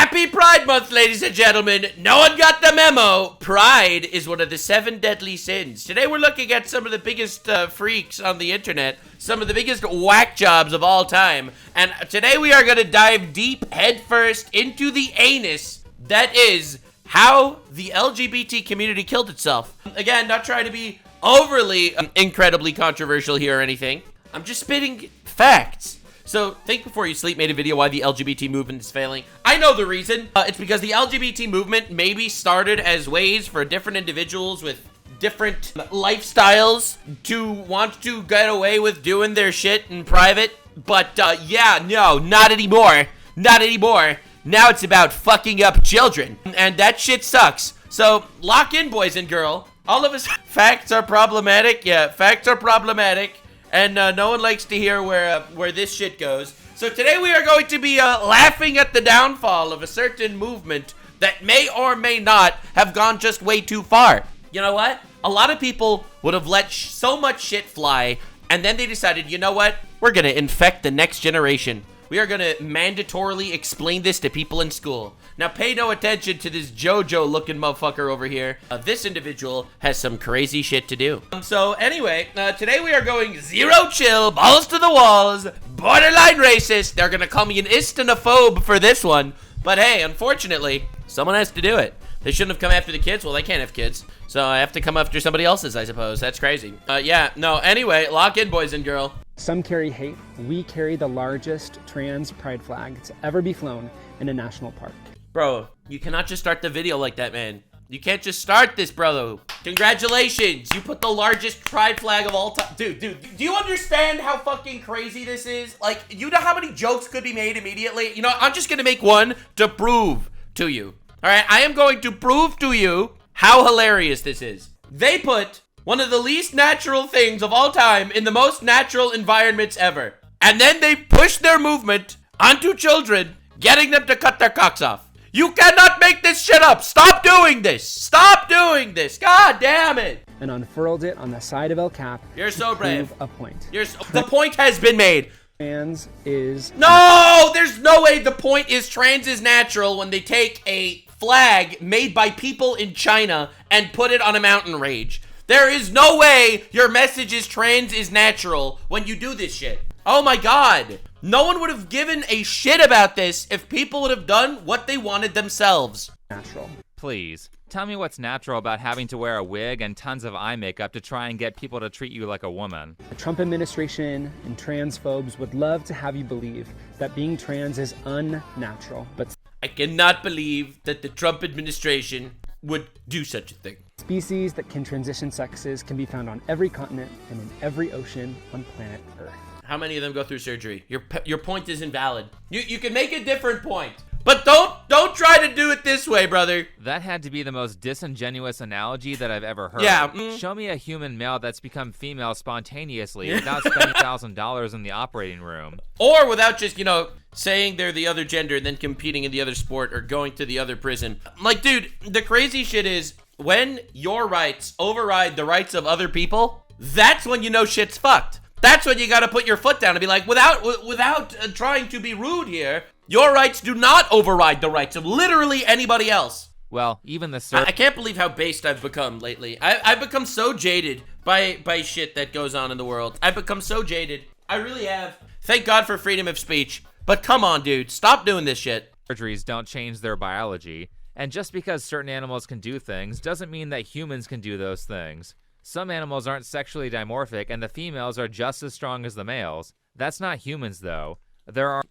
Happy Pride Month, ladies and gentlemen. No one got the memo. Pride is one of the 7 deadly sins. Today we're looking at some of the biggest freaks on the internet, some of the biggest whack jobs of all time. And today we are going to dive deep headfirst into the anus that is how the LGBT community killed itself. Again, not trying to be overly incredibly controversial here or anything. I'm just spitting facts. So, Think Before You Sleep made a video why the LGBT movement is failing. I know the reason. It's because the LGBT movement maybe started as ways for different individuals with different lifestyles to want to get away with doing their shit in private. But, yeah, no, not anymore. Not anymore. Now it's about fucking up children. And that shit sucks. So, lock in, boys and girls. All of us facts are problematic. Yeah, facts are problematic. And no one likes to hear where this shit goes. So today we are going to be laughing at the downfall of a certain movement that may or may not have gone just way too far. You know what? A lot of people would have let so much shit fly, and then they decided, you know what? We're going to infect the next generation. We are going to mandatorily explain this to people in school. Now, pay no attention to this JoJo-looking motherfucker over here. This individual has some crazy shit to do. So, anyway, today we are going zero chill, balls to the walls, borderline racist. They're going to call me an istanophobe for this one. But hey, unfortunately, someone has to do it. They shouldn't have come after the kids. Well, they can't have kids. So I have to come after somebody else's, I suppose. That's crazy. Yeah, no, anyway, lock in, boys and girls. Some carry hate. We carry the largest trans pride flag to ever be flown in a national park. Bro, you cannot just start the video like that, man. You can't just start this, bro. Congratulations. You put the largest pride flag of all time. Dude, do you understand how fucking crazy this is? Like, you know how many jokes could be made immediately? You know, I'm just gonna make one to prove to you. All right, I am going to prove to you how hilarious this is. They put one of the least natural things of all time in the most natural environments ever. And then they push their movement onto children, getting them to cut their cocks off. You cannot make this shit up. Stop doing this. Stop doing this. God damn it. And unfurled it on the side of El Cap. You're so brave. A point. The point has been made. Trans is... No, there's no way the point is trans is natural when they take a flag made by people in China and put it on a mountain range. There is no way your message is trans is natural when you do this shit. Oh my god. No one would have given a shit about this if people would have done what they wanted themselves. Natural. Please, tell me what's natural about having to wear a wig and tons of eye makeup to try and get people to treat you like a woman. The Trump administration and transphobes would love to have you believe that being trans is unnatural, but... I cannot believe that the Trump administration would do such a thing. Species that can transition sexes can be found on every continent and in every ocean on planet Earth. How many of them go through surgery? Your point is invalid. You can make a different point, but don't try to do it this way, brother. That had to be the most disingenuous analogy that I've ever heard. Yeah. Show me a human male that's become female spontaneously without spending $1,000 in the operating room. Or without just, you know, saying they're the other gender and then competing in the other sport or going to the other prison. Like, dude, the crazy shit is when your rights override the rights of other people, that's when you know shit's fucked. That's when you gotta put your foot down and be like, without trying to be rude here, your rights do not override the rights of literally anybody else. Well, even the I can't believe how based I've become lately. I've become so jaded by shit that goes on in the world. I've become so jaded. I really have. Thank God for freedom of speech. But come on, dude. Stop doing this shit. surgeries don't change their biology. And just because certain animals can do things doesn't mean that humans can do those things. Some animals aren't sexually dimorphic, and the females are just as strong as the males. That's not humans, though.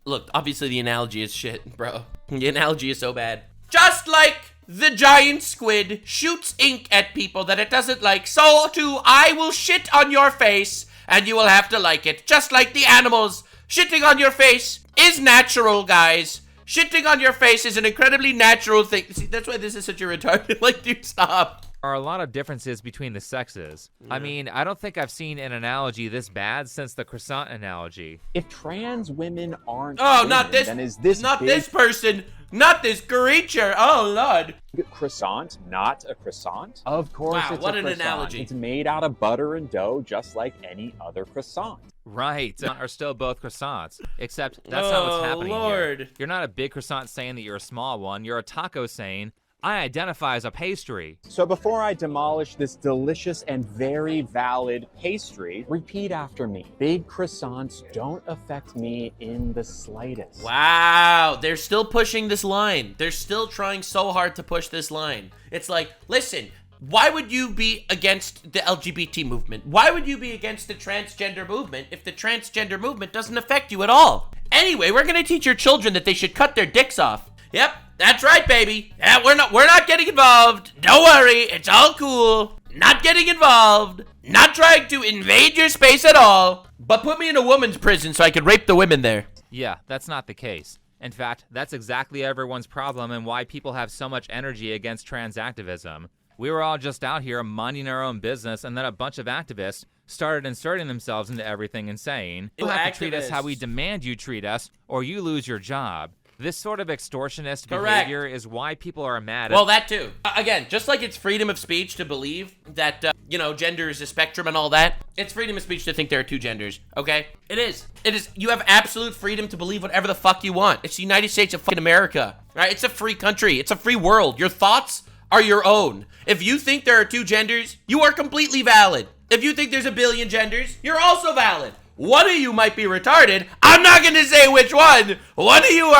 Look, obviously the analogy is shit, bro. The analogy is so bad. Just like the giant squid shoots ink at people that it doesn't like, so too I will shit on your face, and you will have to like it. Just like the animals. Shitting on your face is natural, guys. Shitting on your face is an incredibly natural thing. See, that's why this is such a retarded, like, dude, stop. are a lot of differences between the sexes. I mean, I don't think I've seen an analogy this bad since the croissant analogy. If trans women aren't not this, then is this not big this person, not this creature. Oh Lord. croissant not a croissant? Of course Wow, it's what a an croissant. analogy. It's made out of butter and dough just like any other croissant. Right, are still both croissants. Except that's not what's happening Lord. here. You're not a big croissant saying that you're a small one. You're a taco saying, I identify as a pastry. So before I demolish this delicious and very valid pastry, repeat after me. Big croissants don't affect me in the slightest. Wow, they're still pushing this line. They're still trying so hard to push this line. It's like, listen, why would you be against the LGBT movement? Why would you be against the transgender movement if the transgender movement doesn't affect you at all? Anyway, we're gonna teach your children that they should cut their dicks off. Yep, that's right, baby. Yeah, we're not getting involved. Don't worry, it's all cool. Not getting involved. Not trying to invade your space at all. But put me in a woman's prison so I can rape the women there. Yeah, that's not the case. In fact, that's exactly everyone's problem and why people have so much energy against trans activism. We were all just out here minding our own business, and then a bunch of activists started inserting themselves into everything and saying, you have to treat us how we demand you treat us, or you lose your job. This sort of extortionist behavior is why people are mad at— Well, that too. Again, just like it's freedom of speech to believe that, gender is a spectrum and all that, it's freedom of speech to think there are two genders, okay? It is. It is. You have absolute freedom to believe whatever the fuck you want. It's the United States of fucking America, right? It's a free country. It's a free world. Your thoughts are your own. If you think there are two genders, you are completely valid. If you think there's a billion genders, you're also valid. One of you might be retarded. I'm not going to say which one. One of you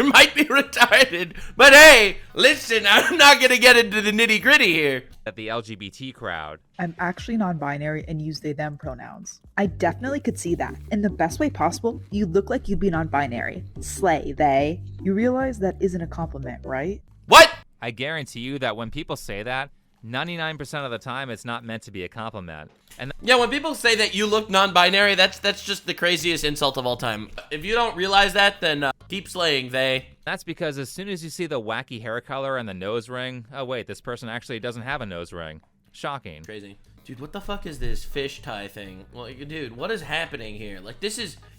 might be retarded. But hey, listen, I'm not going to get into the nitty gritty here. At the LGBT crowd. I'm actually non-binary and use they them pronouns. I definitely could see that. In the best way possible, you look like you'd be non-binary. Slay, they. You realize that isn't a compliment, right? What? I guarantee you that when people say that, 99% of the time it's not meant to be a compliment. And yeah, when people say that you look non-binary, that's just the craziest insult of all time. If you don't realize that, then keep slaying, they. That's because as soon as you see the wacky hair color and the nose ring, oh wait, this person actually doesn't have a nose ring. Shocking. Crazy. Dude, what the fuck is this fish tie thing? Like, dude, what is happening here? Like,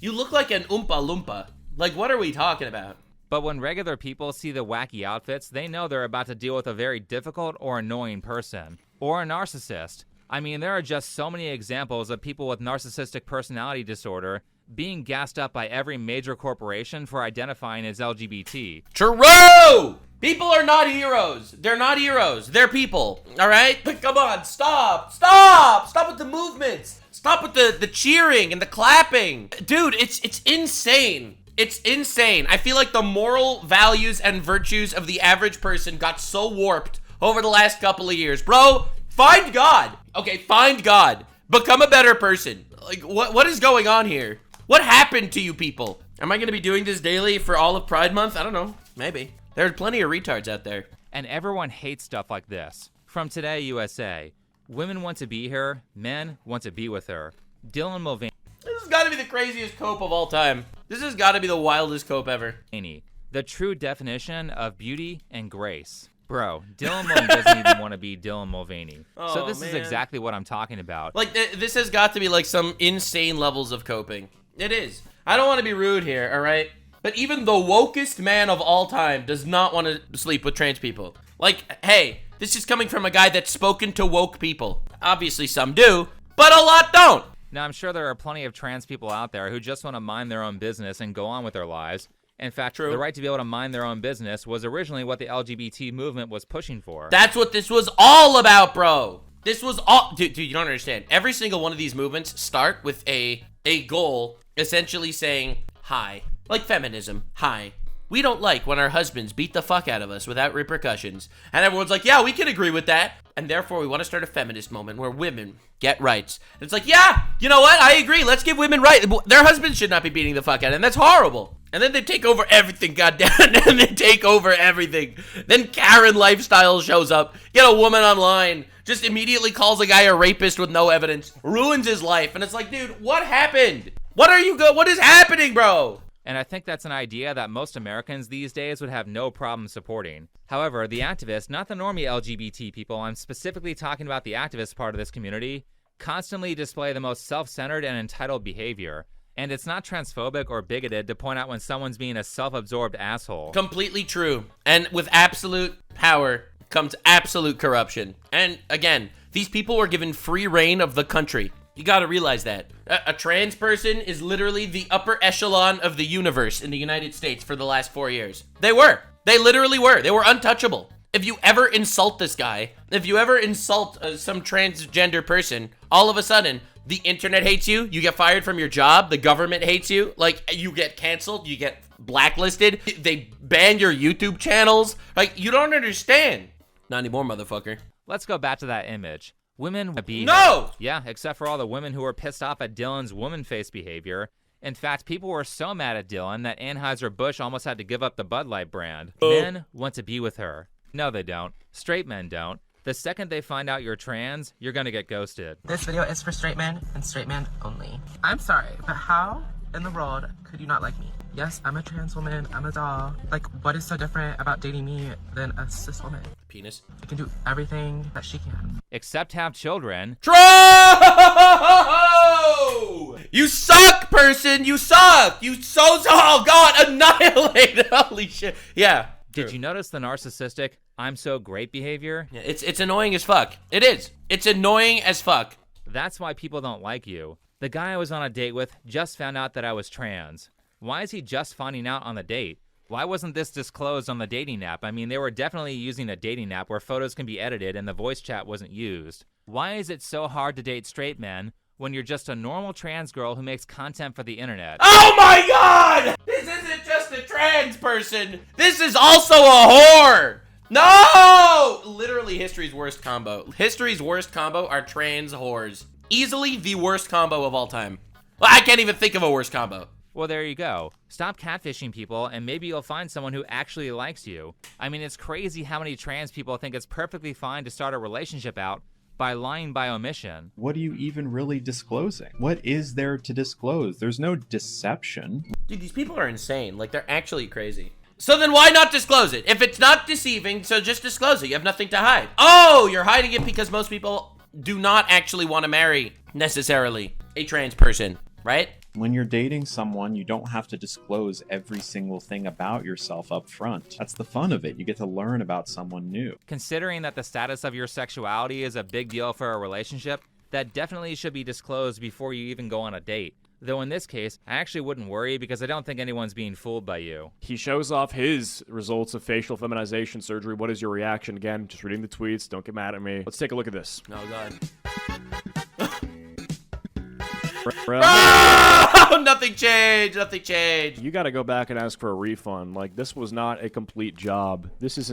you look like an Oompa Loompa. Like, what are we talking about? But when regular people see the wacky outfits, they know they're about to deal with a very difficult or annoying person. Or a narcissist. I mean, there are just so many examples of people with narcissistic personality disorder being gassed up by every major corporation for identifying as LGBT. True! People are not heroes. They're not heroes. They're people. All right? Come on, stop. Stop! Stop with the movements. Stop with the cheering and the clapping. Dude, it's insane. It's insane. I feel like the moral values and virtues of the average person got so warped over the last couple of years. Bro, find God. Okay, find God. Become a better person. Like, what is going on here? What happened to you people? Am I going to be doing this daily for all of Pride Month? I don't know. Maybe. There are plenty of retards out there. And everyone hates stuff like this. From Today USA, women want to be her, men want to be with her. Dylan Mulvaney. This has got to be the craziest cope of all time. This has got to be the wildest cope ever. The true definition of beauty and grace. Bro, Dylan Mulvaney doesn't even want to be Dylan Mulvaney. So this is exactly what I'm talking about. Like, this has got to be like some insane levels of coping. It is. I don't want to be rude here, all right? But even the wokest man of all time does not want to sleep with trans people. Like, hey, this is coming from a guy that's spoken to woke people. Obviously some do, but a lot don't. Now, I'm sure there are plenty of trans people out there who just want to mind their own business and go on with their lives. In fact, the right to be able to mind their own business was originally what the LGBT movement was pushing for. That's what this was all about, bro. This was all... Dude, you don't understand. Every single one of these movements start with a goal essentially saying, hi. Like feminism, hi. We don't like when our husbands beat the fuck out of us without repercussions. And everyone's like, yeah, we can agree with that. And therefore, we want to start a feminist moment where women get rights. And it's like, yeah, you know what? I agree. Let's give women rights. Their husbands should not be beating the fuck out of them. That's horrible. And then they take over everything, goddamn. And they take over everything. Then Karen Lifestyle shows up. Get a woman online. Just immediately calls a guy a rapist with no evidence. Ruins his life. And it's like, dude, what happened? What is happening, bro? and I think that's an idea that most Americans these days would have no problem supporting. However, the activists, not the normie LGBT people, I'm specifically talking about the activist part of this community, constantly display the most self-centered and entitled behavior. And it's not transphobic or bigoted to point out when someone's being a self-absorbed asshole. Completely true. And with absolute power comes absolute corruption. And again, these people were given free reign of the country. You gotta realize that. A trans person is literally the upper echelon of the universe in the United States for the last 4 years. They were. They literally were. They were untouchable. If you ever insult this guy, if you ever insult some transgender person, all of a sudden, the internet hates you, you get fired from your job, the government hates you, like, you get canceled, you get blacklisted, they ban your YouTube channels. Like, you don't understand. Not anymore, motherfucker. Let's go back to that image. Women be No! Yeah, except for all the women who were pissed off at Dylan's woman face behavior. In fact, people were so mad at Dylan that Anheuser-Busch almost had to give up the Bud Light brand. Men want to be with her. No, they don't. Straight men don't. The second they find out you're trans, you're gonna get ghosted. This video is for straight men and straight men only. I'm sorry, but how in the world could you not like me? Yes, I'm a trans woman, I'm a doll. Like, what is so different about dating me than a cis woman? Penis. I can do everything that she can. Except have children. True! You suck, person! You suck! You oh god, annihilated! Holy shit. Yeah. Did you notice the narcissistic, I'm so great behavior? Yeah, it's annoying as fuck. It is. It's annoying as fuck. That's why people don't like you. The guy I was on a date with just found out that I was trans. Why is he just finding out on the date? Why wasn't this disclosed on the dating app? I mean, they were definitely using a dating app where photos can be edited and the voice chat wasn't used. Why is it so hard to date straight men when you're just a normal trans girl who makes content for the internet? Oh my god! This isn't just a trans person. This is also a whore. No! Literally history's worst combo. History's worst combo are trans whores. Easily the worst combo of all time. Well, I can't even think of a worse combo. Well, there you go. Stop catfishing people and maybe you'll find someone who actually likes you. I mean, it's crazy how many trans people think it's perfectly fine to start a relationship out by lying by omission. What are you even really disclosing? What is there to disclose? There's no deception. Dude, these people are insane. Like, they're actually crazy. So then why not disclose it? If it's not deceiving, so just disclose it. You have nothing to hide. Oh, you're hiding it because most people do not actually want to marry, necessarily, a trans person, right? When you're dating someone, you don't have to disclose every single thing about yourself up front. That's the fun of it. You get to learn about someone new. Considering that the status of your sexuality is a big deal for a relationship, that definitely should be disclosed before you even go on a date. Though in this case, I actually wouldn't worry because I don't think anyone's being fooled by you. He shows off his results of facial feminization surgery. What is your reaction? Again, just reading the tweets. Don't get mad at me. Let's take a look at this. Oh, God. Bro. Oh, nothing changed. Nothing changed. You got to go back and ask for a refund. Like, this was not a complete job. This is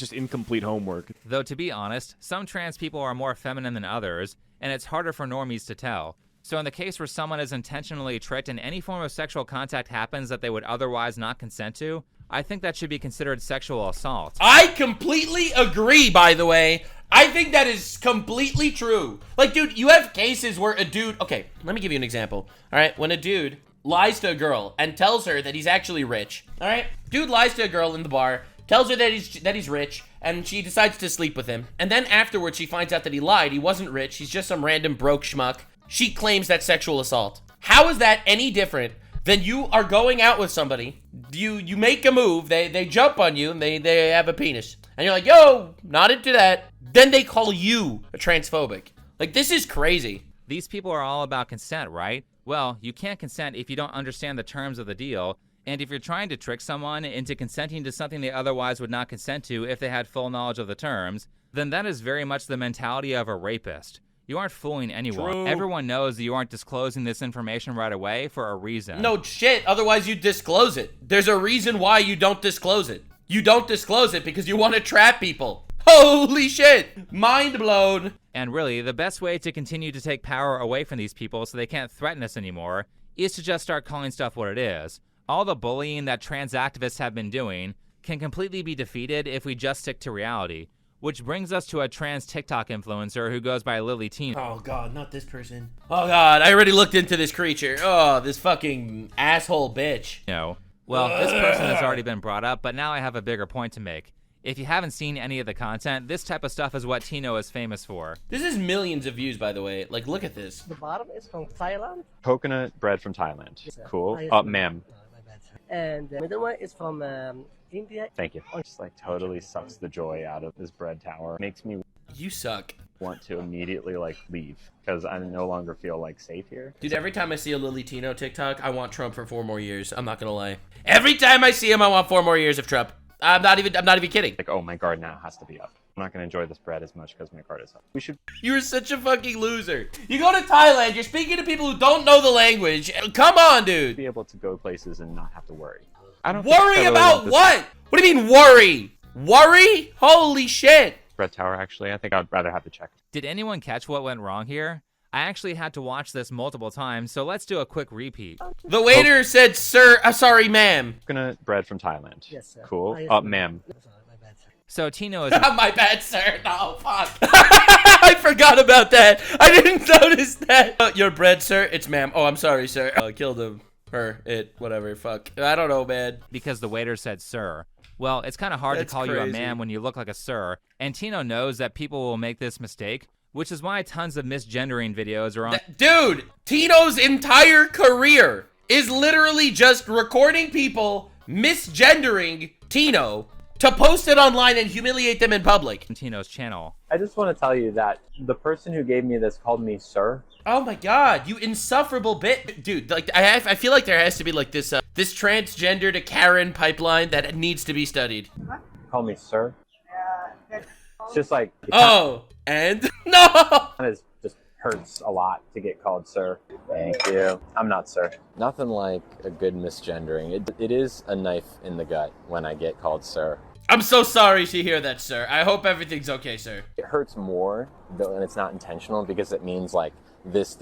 just incomplete homework. Though to be honest, some trans people are more feminine than others, and it's harder for normies to tell. So in the case where someone is intentionally tricked and any form of sexual contact happens that they would otherwise not consent to, I think that should be considered sexual assault. I completely agree, by the way. I think that is completely true. Like, dude, you have cases where a dude... Okay, let me give you an example. All right, when a dude lies to a girl and tells her that he's actually rich. All right? Dude lies to a girl in the bar, tells her that he's rich, and she decides to sleep with him. And then afterwards, she finds out that he lied. He wasn't rich. He's just some random broke schmuck. She claims that's sexual assault. How is that any different than you are going out with somebody, you make a move, they jump on you, and they have a penis. And you're like, yo, not into that. Then they call you a transphobic. Like, this is crazy. These people are all about consent, right? Well, you can't consent if you don't understand the terms of the deal. And if you're trying to trick someone into consenting to something they otherwise would not consent to if they had full knowledge of the terms, then that is very much the mentality of a rapist. You aren't fooling anyone. True. Everyone knows that you aren't disclosing this information right away for a reason. No shit, otherwise you disclose it. There's a reason why you don't disclose it. You don't disclose it because you want to trap people. Holy shit, mind blown. And really, the best way to continue to take power away from these people so they can't threaten us anymore is to just start calling stuff what it is. All the bullying that trans activists have been doing can completely be defeated if we just stick to reality. Which brings us to a trans TikTok influencer who goes by Lily Tino. Oh god, not this person. Oh god, I already looked into this creature. Oh, this fucking asshole bitch. Well, this person has already been brought up, but now I have a bigger point to make. If you haven't seen any of the content, this type of stuff is what Tino is famous for. This is millions of views, by the way. Like, look at this. The bottom is from Thailand. Coconut bread from Thailand. Cool. Ma'am. And the middle one is from India. Thank you. Just like totally sucks the joy out of this bread tower. Makes me You suck. want to immediately like leave because I no longer feel like safe here. Dude, every time I see a Lily Tino TikTok, I want Trump for 4 more years. I'm not gonna lie. Every time I see him, I want 4 more years of Trump. I'm not even kidding. Like, oh, my guard now has to be up. I'm not gonna enjoy this bread as much because my guard is up. We should. You're such a fucking loser. You go to Thailand, you're speaking to people who don't know the language. Come on, dude. Be able to go places and not have to worry. I don't Worry about what? What do you mean worry? Worry? Holy shit. Bread tower, actually. I think I'd rather have the check. Did anyone catch what went wrong here? I actually had to watch this multiple times, so let's do a quick repeat. The waiter said, sir, sorry, ma'am. Coconut bread from Thailand. Yes, sir. Cool. Ma'am. So Tino is... My bad, sir. No, fuck. I forgot about that. I didn't notice that. Your bread, sir? It's ma'am. Oh, I'm sorry, sir. Killed him. Her. It. Whatever. Fuck. I don't know, man. Because the waiter said sir. Well, it's kind of hard to call you a ma'am when you look like a sir. And Tino knows that people will make this mistake, which is why tons of misgendering videos are on... Dude, Tino's entire career is literally just recording people misgendering Tino to post it online and humiliate them in public. Tino's channel. I just want to tell you that the person who gave me this called me sir. Oh my god, you insufferable bit. Dude, like, I feel like there has to be like this this transgender to Karen pipeline that needs to be studied. Call me sir. It's just like... Oh, and? No! It just hurts a lot to get called sir. Thank you. I'm not sir. Nothing like a good misgendering. It is a knife in the gut when I get called sir. I'm so sorry to hear that, sir. I hope everything's okay, sir. It hurts more though, and it's not intentional because it means like this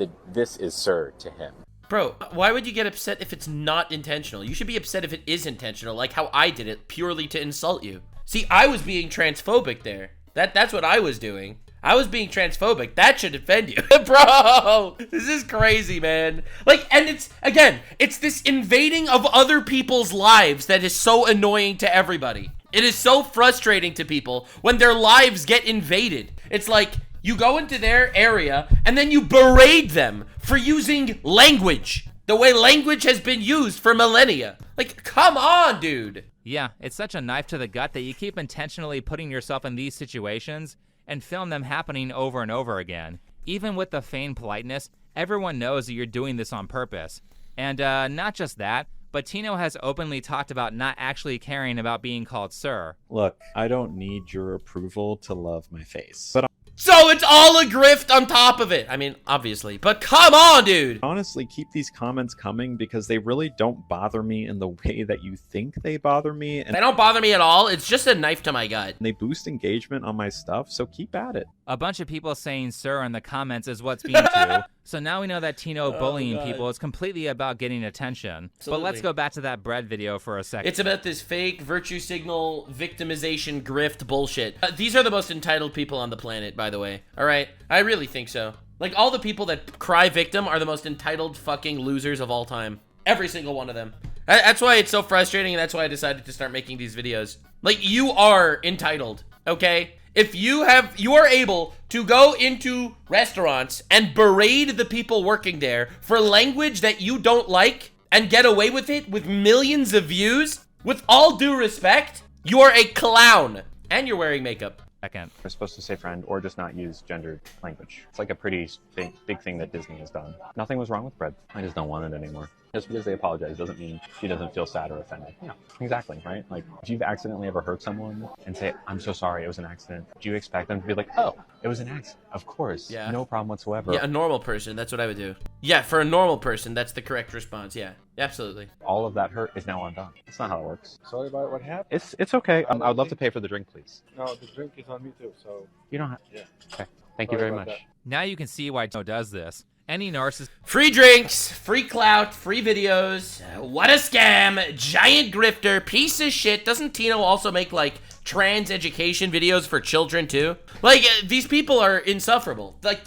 is sir to him. Bro, why would you get upset if it's not intentional? You should be upset if it is intentional, like how I did it purely to insult you. See, I was being transphobic there. That's what I was doing. I was being transphobic. That should offend you. Bro, this is crazy, man. Like, and it's this invading of other people's lives that is so annoying to everybody. It is so frustrating to people when their lives get invaded. It's like, you go into their area and then you berate them for using language the way language has been used for millennia. Like, come on, dude. Yeah, it's such a knife to the gut that you keep intentionally putting yourself in these situations and film them happening over and over again. Even with the feigned politeness, everyone knows that you're doing this on purpose. And not just that, but Tino has openly talked about not actually caring about being called sir. Look, I don't need your approval to love my face. But So it's all a grift on top of it. I mean, obviously, but come on, dude. honestly, keep these comments coming because they really don't bother me in the way that you think they bother me. And They don't bother me at all. It's just a knife to my gut. they boost engagement on my stuff, so keep at it. A bunch of people saying sir in the comments is what's being true. So now we know that Tino bullying God. people is completely about getting attention. Absolutely. But let's go back to that bread video for a second. It's about this fake virtue signal victimization grift bullshit. These are the most entitled people on the planet, by the way. All right? I really think so. Like, all the people that cry victim are the most entitled fucking losers of all time. Every single one of them. That's why it's so frustrating, and that's why I decided to start making these videos. Like, you are entitled, okay? If you are able to go into restaurants and berate the people working there for language that you don't like and get away with it with millions of views, with all due respect, you are a clown. And you're wearing makeup. Second. We're supposed to say friend or just not use gendered language. It's like a pretty big thing that Disney has done. Nothing was wrong with bread. I just don't want it anymore. Just because they apologize doesn't mean she doesn't feel sad or offended. Yeah, exactly, right? Like, if you've accidentally ever hurt someone and say, I'm so sorry, it was an accident, do you expect them to be like, oh, it was an accident? Of course. Yeah. No problem whatsoever. Yeah, a normal person, that's what I would do. Yeah, for a normal person, that's the correct response. Yeah, absolutely. All of that hurt is now undone. That's not how it works. Sorry about what happened. It's okay. I would love to pay for the drink, please. No, the drink is on me too, so... You don't have... Yeah. Okay. Thank you very much. Now you can see why Tino does this. Any narcissist... Free drinks, free clout, free videos. What a scam. Giant grifter, piece of shit. Doesn't Tino also make, like, trans education videos for children too. Like, these people are insufferable. Like,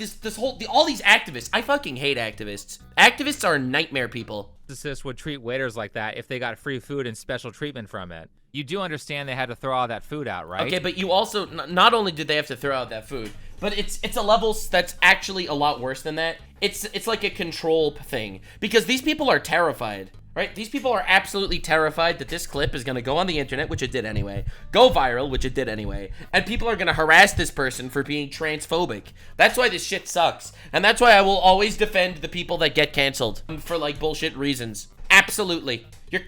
all these activists. I fucking hate activists. Activists are nightmare people. Narcissists would treat waiters like that if they got free food and special treatment from it. You do understand they had to throw all that food out, right? Okay, but you also, not only did they have to throw out that food, but it's a level that's actually a lot worse than that. It's like a control thing, because these people are terrified, right? These people are absolutely terrified that this clip is going to go on the internet, which it did anyway, go viral, which it did anyway, and people are going to harass this person for being transphobic. That's why this shit sucks, and that's why I will always defend the people that get canceled for, like, bullshit reasons. Absolutely.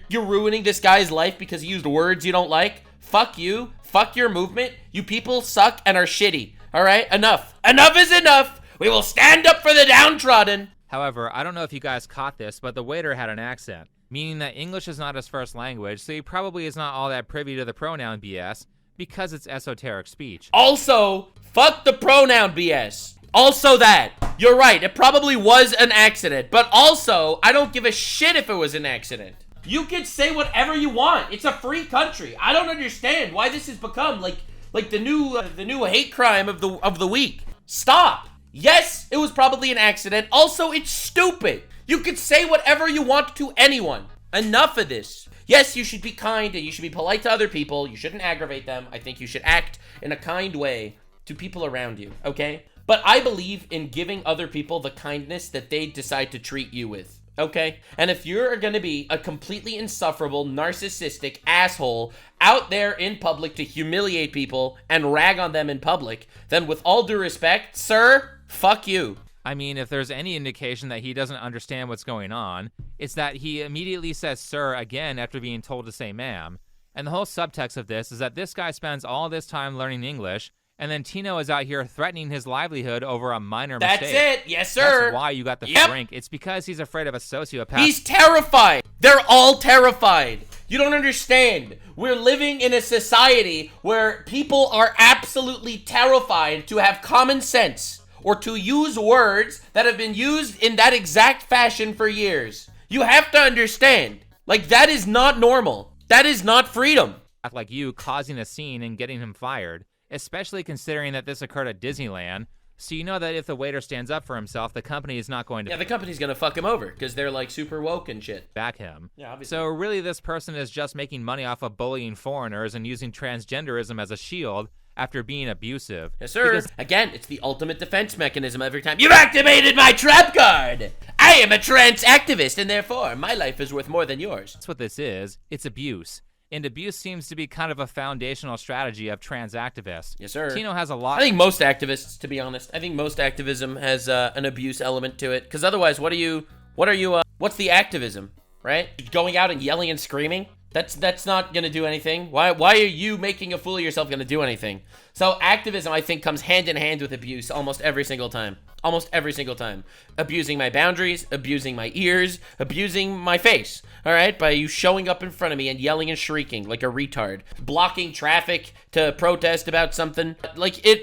You're ruining this guy's life because he used words you don't like? Fuck you. Fuck your movement. You people suck and are shitty. All right? Enough. Enough is enough. We will stand up for the downtrodden. However, I don't know if you guys caught this, but the waiter had an accent, meaning that English is not his first language, so he probably is not all that privy to the pronoun BS because it's esoteric speech. Also, fuck the pronoun BS. Also that. You're right. It probably was an accident, but also, I don't give a shit if it was an accident. You can say whatever you want. It's a free country. I don't understand why this has become like the new hate crime of the week. Stop. Yes, it was probably an accident. Also, it's stupid. You can say whatever you want to anyone. Enough of this. Yes, you should be kind and you should be polite to other people. You shouldn't aggravate them. I think you should act in a kind way to people around you, okay? But I believe in giving other people the kindness that they decide to treat you with. Okay? And if you're gonna be a completely insufferable, narcissistic asshole out there in public to humiliate people and rag on them in public, then with all due respect, sir, fuck you. I mean, if there's any indication that he doesn't understand what's going on, it's that he immediately says sir again after being told to say ma'am. And the whole subtext of this is that this guy spends all this time learning English, and then Tino is out here threatening his livelihood over a minor mistake. That's it. Yes, sir. That's why you got the shrink. It's because he's afraid of a sociopath. He's terrified. They're all terrified. You don't understand. We're living in a society where people are absolutely terrified to have common sense or to use words that have been used in that exact fashion for years. You have to understand. Like, that is not normal. That is not freedom. Like you causing a scene and getting him fired. Especially considering that this occurred at Disneyland, so you know that if the waiter stands up for himself, the company is not going to... Yeah, the company's gonna fuck him over, because they're, like, super woke and shit. Back him. Yeah, obviously. So really this person is just making money off of bullying foreigners and using transgenderism as a shield after being abusive. Yes, sir. Because, again, it's the ultimate defense mechanism every time. You've activated my trap card! I am a trans activist, and therefore, my life is worth more than yours. That's what this is. It's abuse. And abuse seems to be kind of a foundational strategy of trans activists. Yes, sir. Tino has a lot... I think most activists, to be honest, I think most activism has an abuse element to it. Because otherwise, what's the activism, right? Going out and yelling and screaming? That's not gonna do anything. Why are you making a fool of yourself gonna do anything? So activism, I think, comes hand in hand with abuse almost every single time. Almost every single time. Abusing my boundaries, abusing my ears, abusing my face. All right? By you showing up in front of me and yelling and shrieking like a retard. Blocking traffic to protest about something.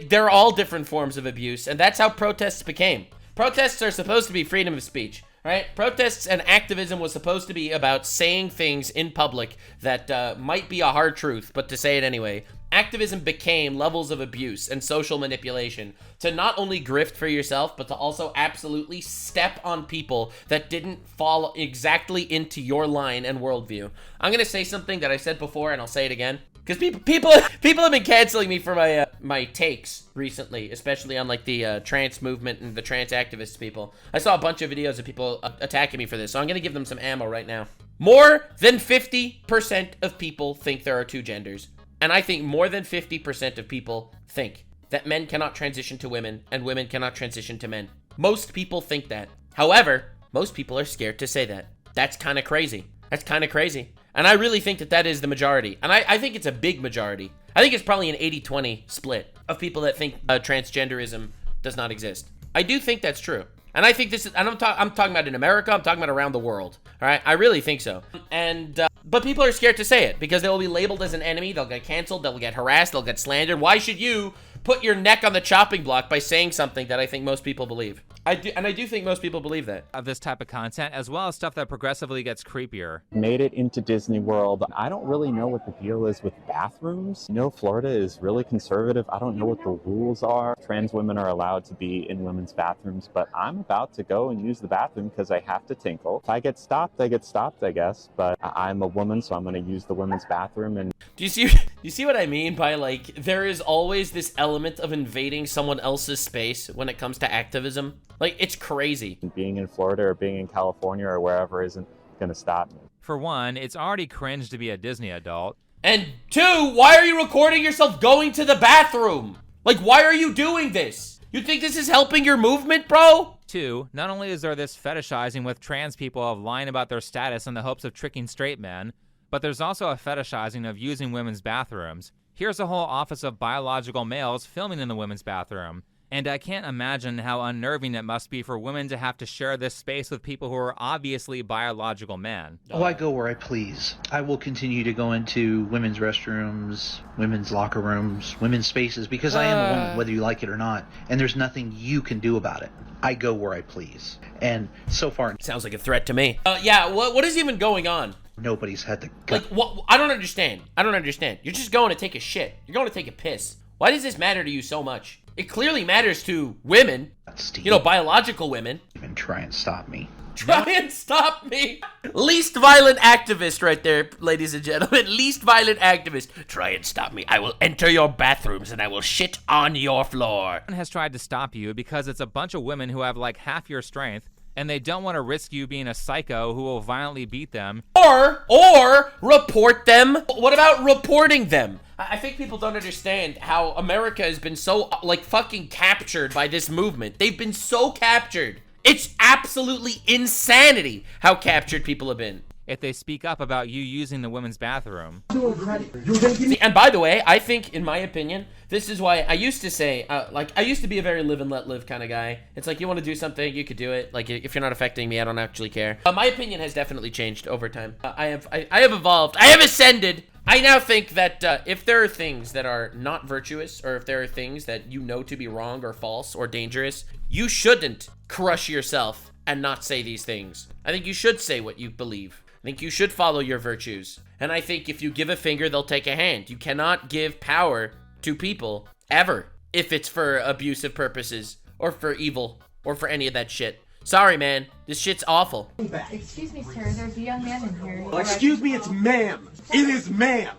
They're all different forms of abuse, and that's how protests became. Protests are supposed to be freedom of speech. Right? Protests and activism was supposed to be about saying things in public that might be a hard truth, but to say it anyway. Activism became levels of abuse and social manipulation to not only grift for yourself, but to also absolutely step on people that didn't fall exactly into your line and worldview. I'm gonna say something that I said before, and I'll say it again. Because people have been canceling me for my takes recently, especially on like the trans movement and the trans activist people. I saw a bunch of videos of people attacking me for this, so I'm gonna give them some ammo right now. More than 50% of people think there are two genders, and I think more than 50% of people think that men cannot transition to women and women cannot transition to men. Most people think that. However, most people are scared to say that. That's kind of crazy. That's kind of crazy. And I really think that is the majority. And I think it's a big majority. I think it's probably an 80-20 split of people that think transgenderism does not exist. I do think that's true. And I think this is, and I'm talking about in America, I'm talking about around the world. All right, I really think so. And, but people are scared to say it because they will be labeled as an enemy. They'll get canceled, they'll get harassed, they'll get slandered. Why should you put your neck on the chopping block by saying something that I think most people believe? I do think most people believe that. Of this type of content, as well as stuff that progressively gets creepier. Made it into Disney World. I don't really know what the deal is with bathrooms. You know, Florida is really conservative. I don't know what the rules are. Trans women are allowed to be in women's bathrooms, but I'm about to go and use the bathroom because I have to tinkle. If I get stopped, I get stopped, I guess. But I'm a woman, so I'm going to use the women's bathroom. And do you see what I mean by, like, there is always this element of invading someone else's space when it comes to activism? Like, it's crazy. Being in Florida or being in California or wherever isn't going to stop me. For one, it's already cringe to be a Disney adult. And two, why are you recording yourself going to the bathroom? Like, why are you doing this? You think this is helping your movement, bro? Two, not only is there this fetishizing with trans people of lying about their status in the hopes of tricking straight men, but there's also a fetishizing of using women's bathrooms. Here's a whole office of biological males filming in the women's bathroom. And I can't imagine how unnerving it must be for women to have to share this space with people who are obviously biological men. Oh, I go where I please. I will continue to go into women's restrooms, women's locker rooms, women's spaces, because I am a woman, whether you like it or not. And there's nothing you can do about it. I go where I please. And so far... Sounds like a threat to me. Yeah, what is even going on? Nobody's had the... Like, what? I don't understand. You're just going to take a shit. You're going to take a piss. Why does this matter to you so much? It clearly matters to women, you know, biological women. Even try and stop me. Try and stop me. Least violent activist right there, ladies and gentlemen. Least violent activist. Try and stop me. I will enter your bathrooms and I will shit on your floor. No one has tried to stop you because it's a bunch of women who have like half your strength and they don't want to risk you being a psycho who will violently beat them. Or report them. What about reporting them? I think people don't understand how America has been so, like, fucking captured by this movement. They've been so captured. It's absolutely insanity how captured people have been. If they speak up about you using the women's bathroom. See, and by the way, I think, in my opinion, this is why I used to say, I used to be a very live and let live kind of guy. It's like, you want to do something, you could do it. Like, if you're not affecting me, I don't actually care. My opinion has definitely changed over time. I have evolved. I have ascended. I now think that if there are things that are not virtuous, or if there are things that you know to be wrong or false or dangerous, you shouldn't crush yourself and not say these things. I think you should say what you believe. I think you should follow your virtues. And I think if you give a finger, they'll take a hand. You cannot give power to people, ever, if it's for abusive purposes, or for evil, or for any of that shit. Sorry, man. This shit's awful. Excuse me, sir. There's a young man in here. Well, excuse me, it's ma'am. It is ma'am.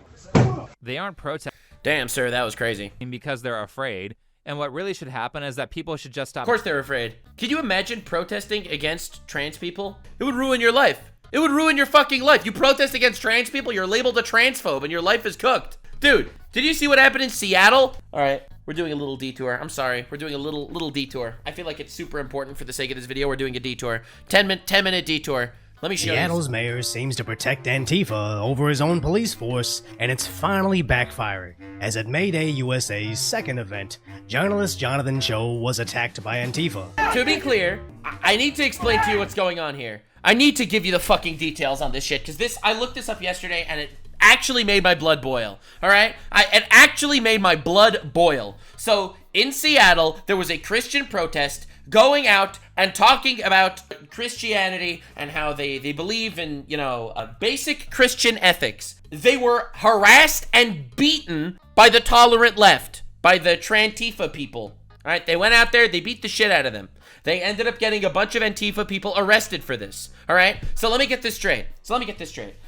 They aren't protesting. Damn, sir, that was crazy. Because they're afraid. And what really should happen is that people should just stop. Of course they're afraid. Can you imagine protesting against trans people? It would ruin your life. It would ruin your fucking life. You protest against trans people, you're labeled a transphobe, and your life is cooked. Dude, did you see what happened in Seattle? All right, we're doing a little detour. I'm sorry, we're doing a little detour. I feel like it's super important for the sake of this video. We're doing a detour. 10-minute detour. Let me show you. Seattle's mayor seems to protect Antifa over his own police force, and it's finally backfiring. As at May Day USA's second event, journalist Jonathan Cho was attacked by Antifa. To be clear, I need to explain to you what's going on here. I need to give you the fucking details on this shit, because I looked this up yesterday, and it actually made my blood boil, all right? It actually made my blood boil. So, in Seattle, there was a Christian protest going out and talking about Christianity and how they believe in, you know, basic Christian ethics. They were harassed and beaten by the tolerant left, by the Trantifa people. All right, they went out there, they beat the shit out of them. They ended up getting a bunch of Antifa people arrested for this. All right, so let me get this straight.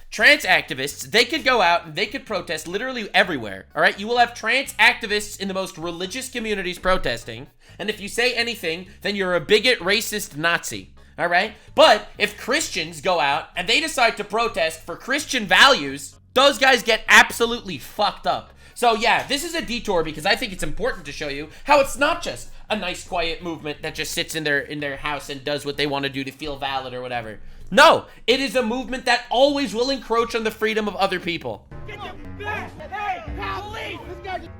Trans activists, they could go out and they could protest literally everywhere. All right, you will have trans activists in the most religious communities protesting. And if you say anything, then you're a bigot, racist Nazi. All right, but if Christians go out and they decide to protest for Christian values, those guys get absolutely fucked up. So yeah, this is a detour because I think it's important to show you how it's not just a nice quiet movement that just sits in their house and does what they want to do to feel valid or whatever. No, it is a movement that always will encroach on the freedom of other people.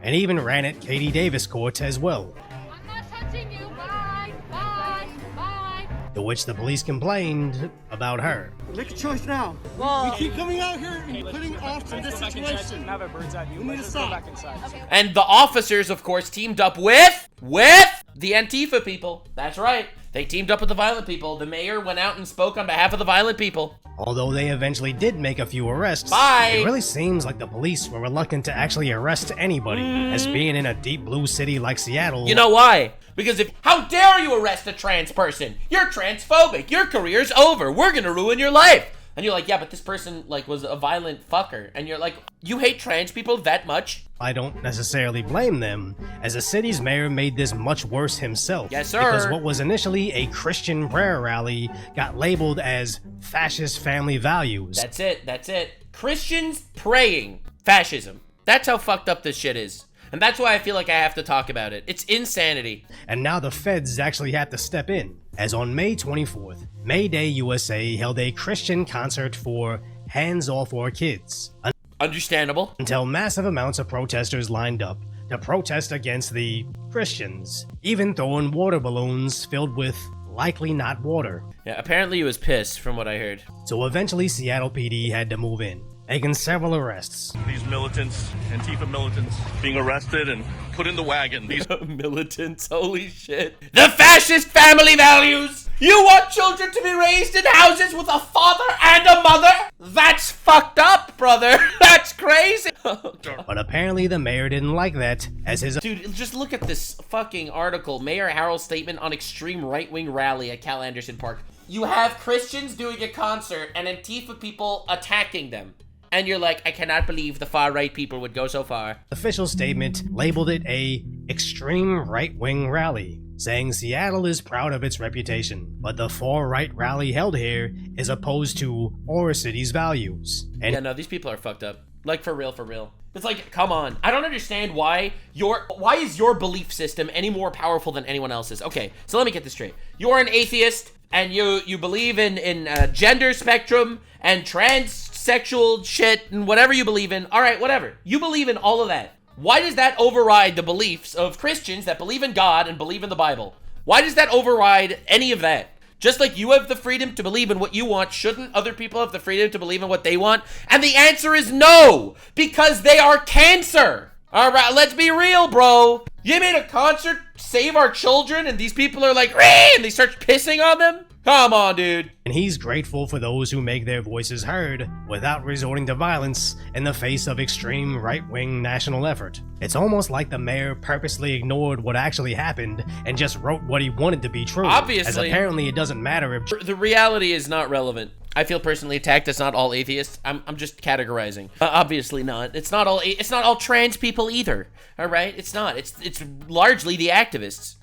And even ran at Katie Davis court as well. I'm not touching you. Bye. Bye. Bye. To which the police complained about her. Make a choice now. We keep coming out here and putting off in this situation. Have a bird's eye view. We need to stop. Go back inside. And the officers, of course, teamed up with the Antifa people. That's right. They teamed up with the violent people. The mayor went out and spoke on behalf of the violent people. Although they eventually did make a few arrests, Bye. It really seems like the police were reluctant to actually arrest anybody, as being in a deep blue city like Seattle. You know why? Because how dare you arrest a trans person? You're transphobic. Your career's over. We're gonna ruin your life. And you're like, yeah, but this person like was a violent fucker. And you're like, you hate trans people that much? I don't necessarily blame them, as the city's mayor made this much worse himself. Yes, sir. Because what was initially a Christian prayer rally got labeled as fascist family values. That's it. Christians praying fascism. That's how fucked up this shit is. And that's why I feel like I have to talk about it. It's insanity. And now the feds actually had to step in, as on May 24th, May Day USA held a Christian concert for Hands Off Our Kids. Understandable. Until massive amounts of protesters lined up to protest against the Christians, even throwing water balloons filled with likely not water. Yeah, apparently he was pissed from what I heard. So eventually Seattle PD had to move in, making several arrests. These militants, Antifa militants, being arrested and put in the wagon. These militants, holy shit. The fascist family values! You want children to be raised in houses with a father and a mother? That's fucked up, brother. That's crazy. But apparently the mayor didn't like that, as his— Dude, just look at this fucking article. Mayor Harrell's statement on extreme right-wing rally at Cal Anderson Park. You have Christians doing a concert and Antifa people attacking them. And you're like, I cannot believe the far-right people would go so far. Official statement labeled it a extreme right-wing rally, saying Seattle is proud of its reputation, but the far-right rally held here is opposed to our city's values. And yeah, no, these people are fucked up. Like, for real, for real. It's like, come on. I don't understand why is your belief system any more powerful than anyone else's? Okay, so let me get this straight. You're an atheist, and you believe in gender spectrum and transsexual shit and whatever you believe in. All right, whatever. You believe in all of that. Why does that override the beliefs of Christians that believe in God and believe in the Bible? Why does that override any of that? Just like you have the freedom to believe in what you want, shouldn't other people have the freedom to believe in what they want? And the answer is no, because they are cancer. All right, let's be real, bro. You made a concert, save our children, and these people are like, "Ree!" and they start pissing on them? Come on, dude. And he's grateful for those who make their voices heard without resorting to violence in the face of extreme right-wing national effort. It's almost like the mayor purposely ignored what actually happened and just wrote what he wanted to be true. Obviously. As apparently it doesn't matter if— The reality is not relevant. I feel personally attacked. It's not all atheists. I'm just categorizing. Obviously not. It's not all trans people either. All right? It's not. It's largely the activists.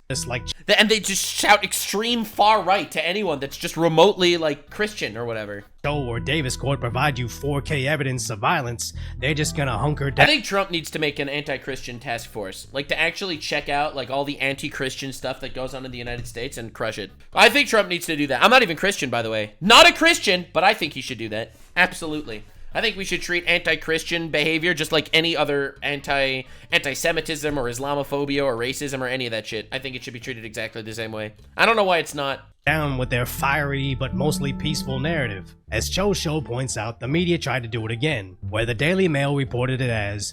And they just shout extreme far right to anyone that's just remotely like Christian or whatever. Or Davis Court provide you 4K evidence of violence, they're just gonna hunker down. I think Trump needs to make an anti-Christian task force, like to actually check out like all the anti-Christian stuff that goes on in the United States and crush it. I think Trump needs to do that. I'm not even Christian, by the way. Not a Christian, but I think he should do that. Absolutely. I think we should treat anti-Christian behavior just like any other anti-Semitism or Islamophobia or racism or any of that shit. I think it should be treated exactly the same way. I don't know why it's not. Down with their fiery but mostly peaceful narrative. As Cho's show points out, the media tried to do it again, where the Daily Mail reported it as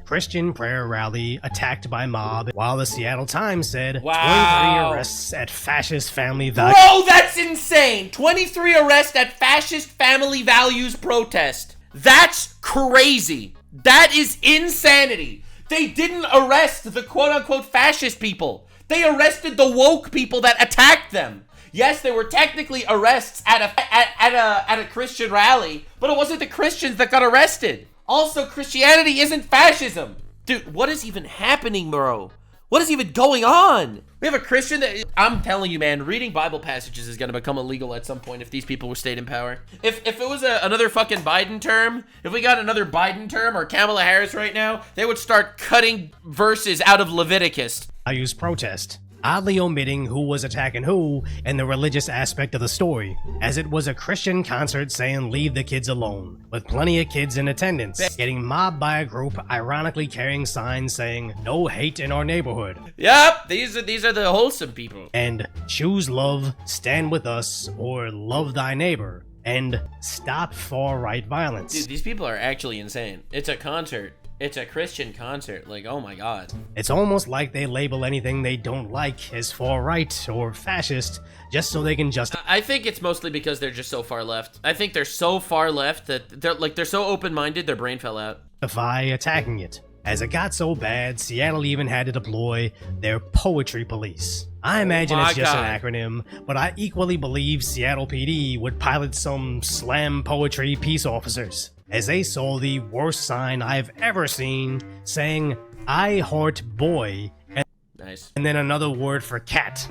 Christian prayer rally attacked by mob, while the Seattle Times said 23 arrests at fascist family values. Bro, that's insane! 23 arrests at fascist family values protest. That's crazy. That is insanity. They didn't arrest the quote-unquote fascist people. They arrested the woke people that attacked them. Yes, they were technically arrests at a Christian rally, but it wasn't the Christians that got arrested. Also, Christianity isn't fascism. Dude, what is even happening, bro? What is even going on? We have a Christian that— I'm telling you, man, reading Bible passages is gonna become illegal at some point if these people were stayed in power. If it was another fucking Biden term, if we got another Biden term or Kamala Harris right now, they would start cutting verses out of Leviticus. I use protest, oddly omitting who was attacking who in the religious aspect of the story, as it was a Christian concert saying leave the kids alone, with plenty of kids in attendance, getting mobbed by a group ironically carrying signs saying no hate in our neighborhood. Yep, these are the wholesome people. And choose love, stand with us, or love thy neighbor, and stop far-right violence. Dude, these people are actually insane. It's a concert. It's a Christian concert. Like, oh my God. It's almost like they label anything they don't like as far right or fascist just so they can justify. I think it's mostly because they're just so far left. I think they're so far left that they're so open-minded, their brain fell out. Attacking it. As it got so bad, Seattle even had to deploy their poetry police. I imagine it's just an acronym, but I equally believe Seattle PD would pilot some slam poetry peace officers, as they saw the worst sign I've ever seen saying, "I heart boy," and, nice. And then another word for cat.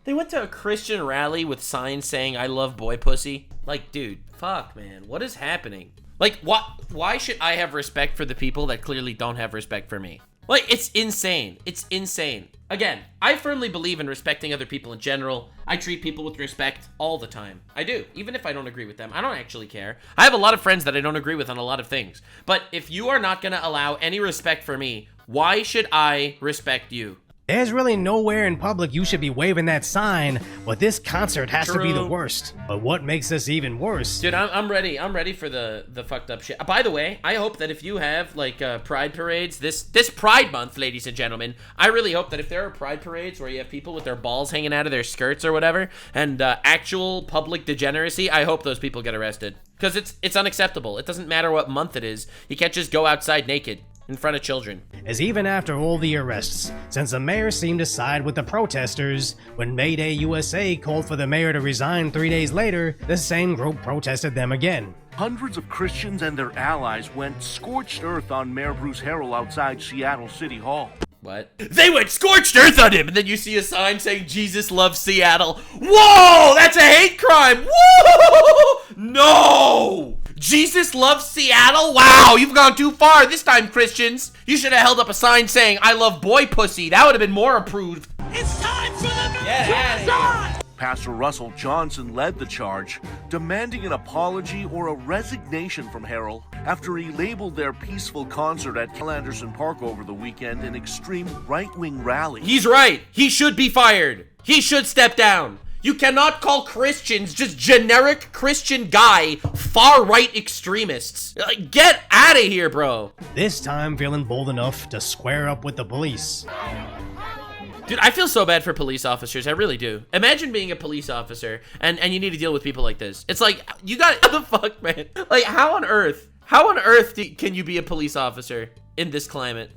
They went to a Christian rally with signs saying, "I love boy pussy." Like, dude, fuck, man. What is happening? Like, why should I have respect for the people that clearly don't have respect for me? Like, it's insane. It's insane. Again, I firmly believe in respecting other people in general. I treat people with respect all the time. I do, even if I don't agree with them. I don't actually care. I have a lot of friends that I don't agree with on a lot of things. But if you are not gonna allow any respect for me, why should I respect you? There's really nowhere in public you should be waving that sign, but this concert has to be the worst. But what makes this even worse? Dude, I'm ready. I'm ready for the fucked up shit. By the way, I hope that if you have like pride parades this Pride Month, ladies and gentlemen, I really hope that if there are pride parades where you have people with their balls hanging out of their skirts or whatever, and actual public degeneracy, I hope those people get arrested. Because it's unacceptable. It doesn't matter what month it is. You can't just go outside naked in front of children. As even after all the arrests, since the mayor seemed to side with the protesters, when Mayday USA called for the mayor to resign 3 days later, the same group protested them again. Hundreds of Christians and their allies went scorched earth on Mayor Bruce Harrell outside Seattle City Hall. What? They went scorched earth on him, and then you see a sign saying Jesus loves Seattle. Whoa, that's a hate crime. Whoa, no. Jesus loves Seattle? Wow, you've gone too far this time, Christians. You should have held up a sign saying, "I love boy pussy." That would have been more approved. It's time for the Pastor Russell Johnson led the charge, demanding an apology or a resignation from Harrell after he labeled their peaceful concert at Anderson Park over the weekend an extreme right-wing rally. He's right. He should be fired. He should step down. You cannot call Christians just generic Christian guy far-right extremists. Get out of here, bro. This time feeling bold enough to square up with the police. Dude, I feel so bad for police officers. I really do. Imagine being a police officer and you need to deal with people like this. It's like, you got, what the fuck, man? Like, how on earth can you be a police officer in this climate?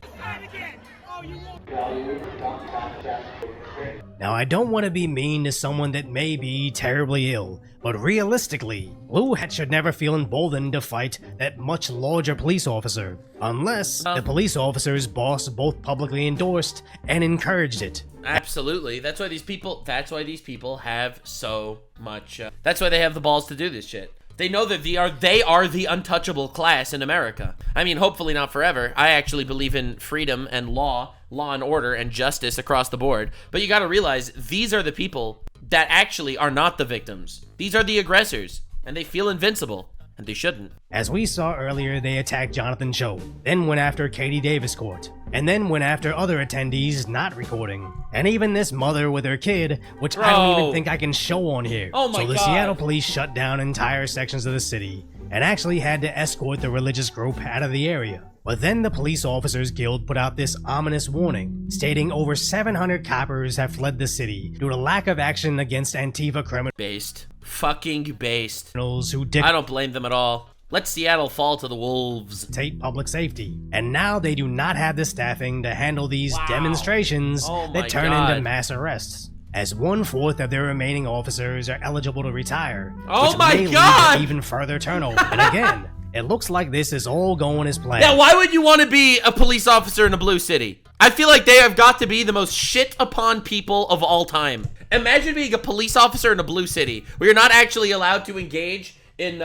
Now, I don't want to be mean to someone that may be terribly ill, but realistically, Blue Hat should never feel emboldened to fight that much larger police officer, unless the police officer's boss both publicly endorsed and encouraged it. Absolutely. That's why these people have so much, that's why they have the balls to do this shit. They know that they are the untouchable class in America. I mean, hopefully not forever. I actually believe in freedom and law and order and justice across the board. But you gotta realize, these are the people that actually are not the victims. These are the aggressors, and they feel invincible, and they shouldn't. As we saw earlier, they attacked Jonathan Cho, then went after Katie Davis Court, and then went after other attendees not recording. And even this mother with her kid, which I don't even think I can show on here. Oh my So the God. Seattle police shut down entire sections of the city, and actually had to escort the religious group out of the area. But then the Police Officers Guild put out this ominous warning, stating over 700 coppers have fled the city due to lack of action against Antifa criminals. Fucking based. Who I don't blame them at all. Let Seattle fall to the wolves. Dictate public safety. And now they do not have the staffing to handle these demonstrations that turn into mass arrests, as 1/4 of their remaining officers are eligible to retire, Oh which my may lead God! to even further turnover. And again, it looks like this is all going as planned. Yeah, why would you want to be a police officer in a blue city? I feel like they have got to be the most shit upon people of all time. Imagine being a police officer in a blue city where you're not actually allowed to engage in,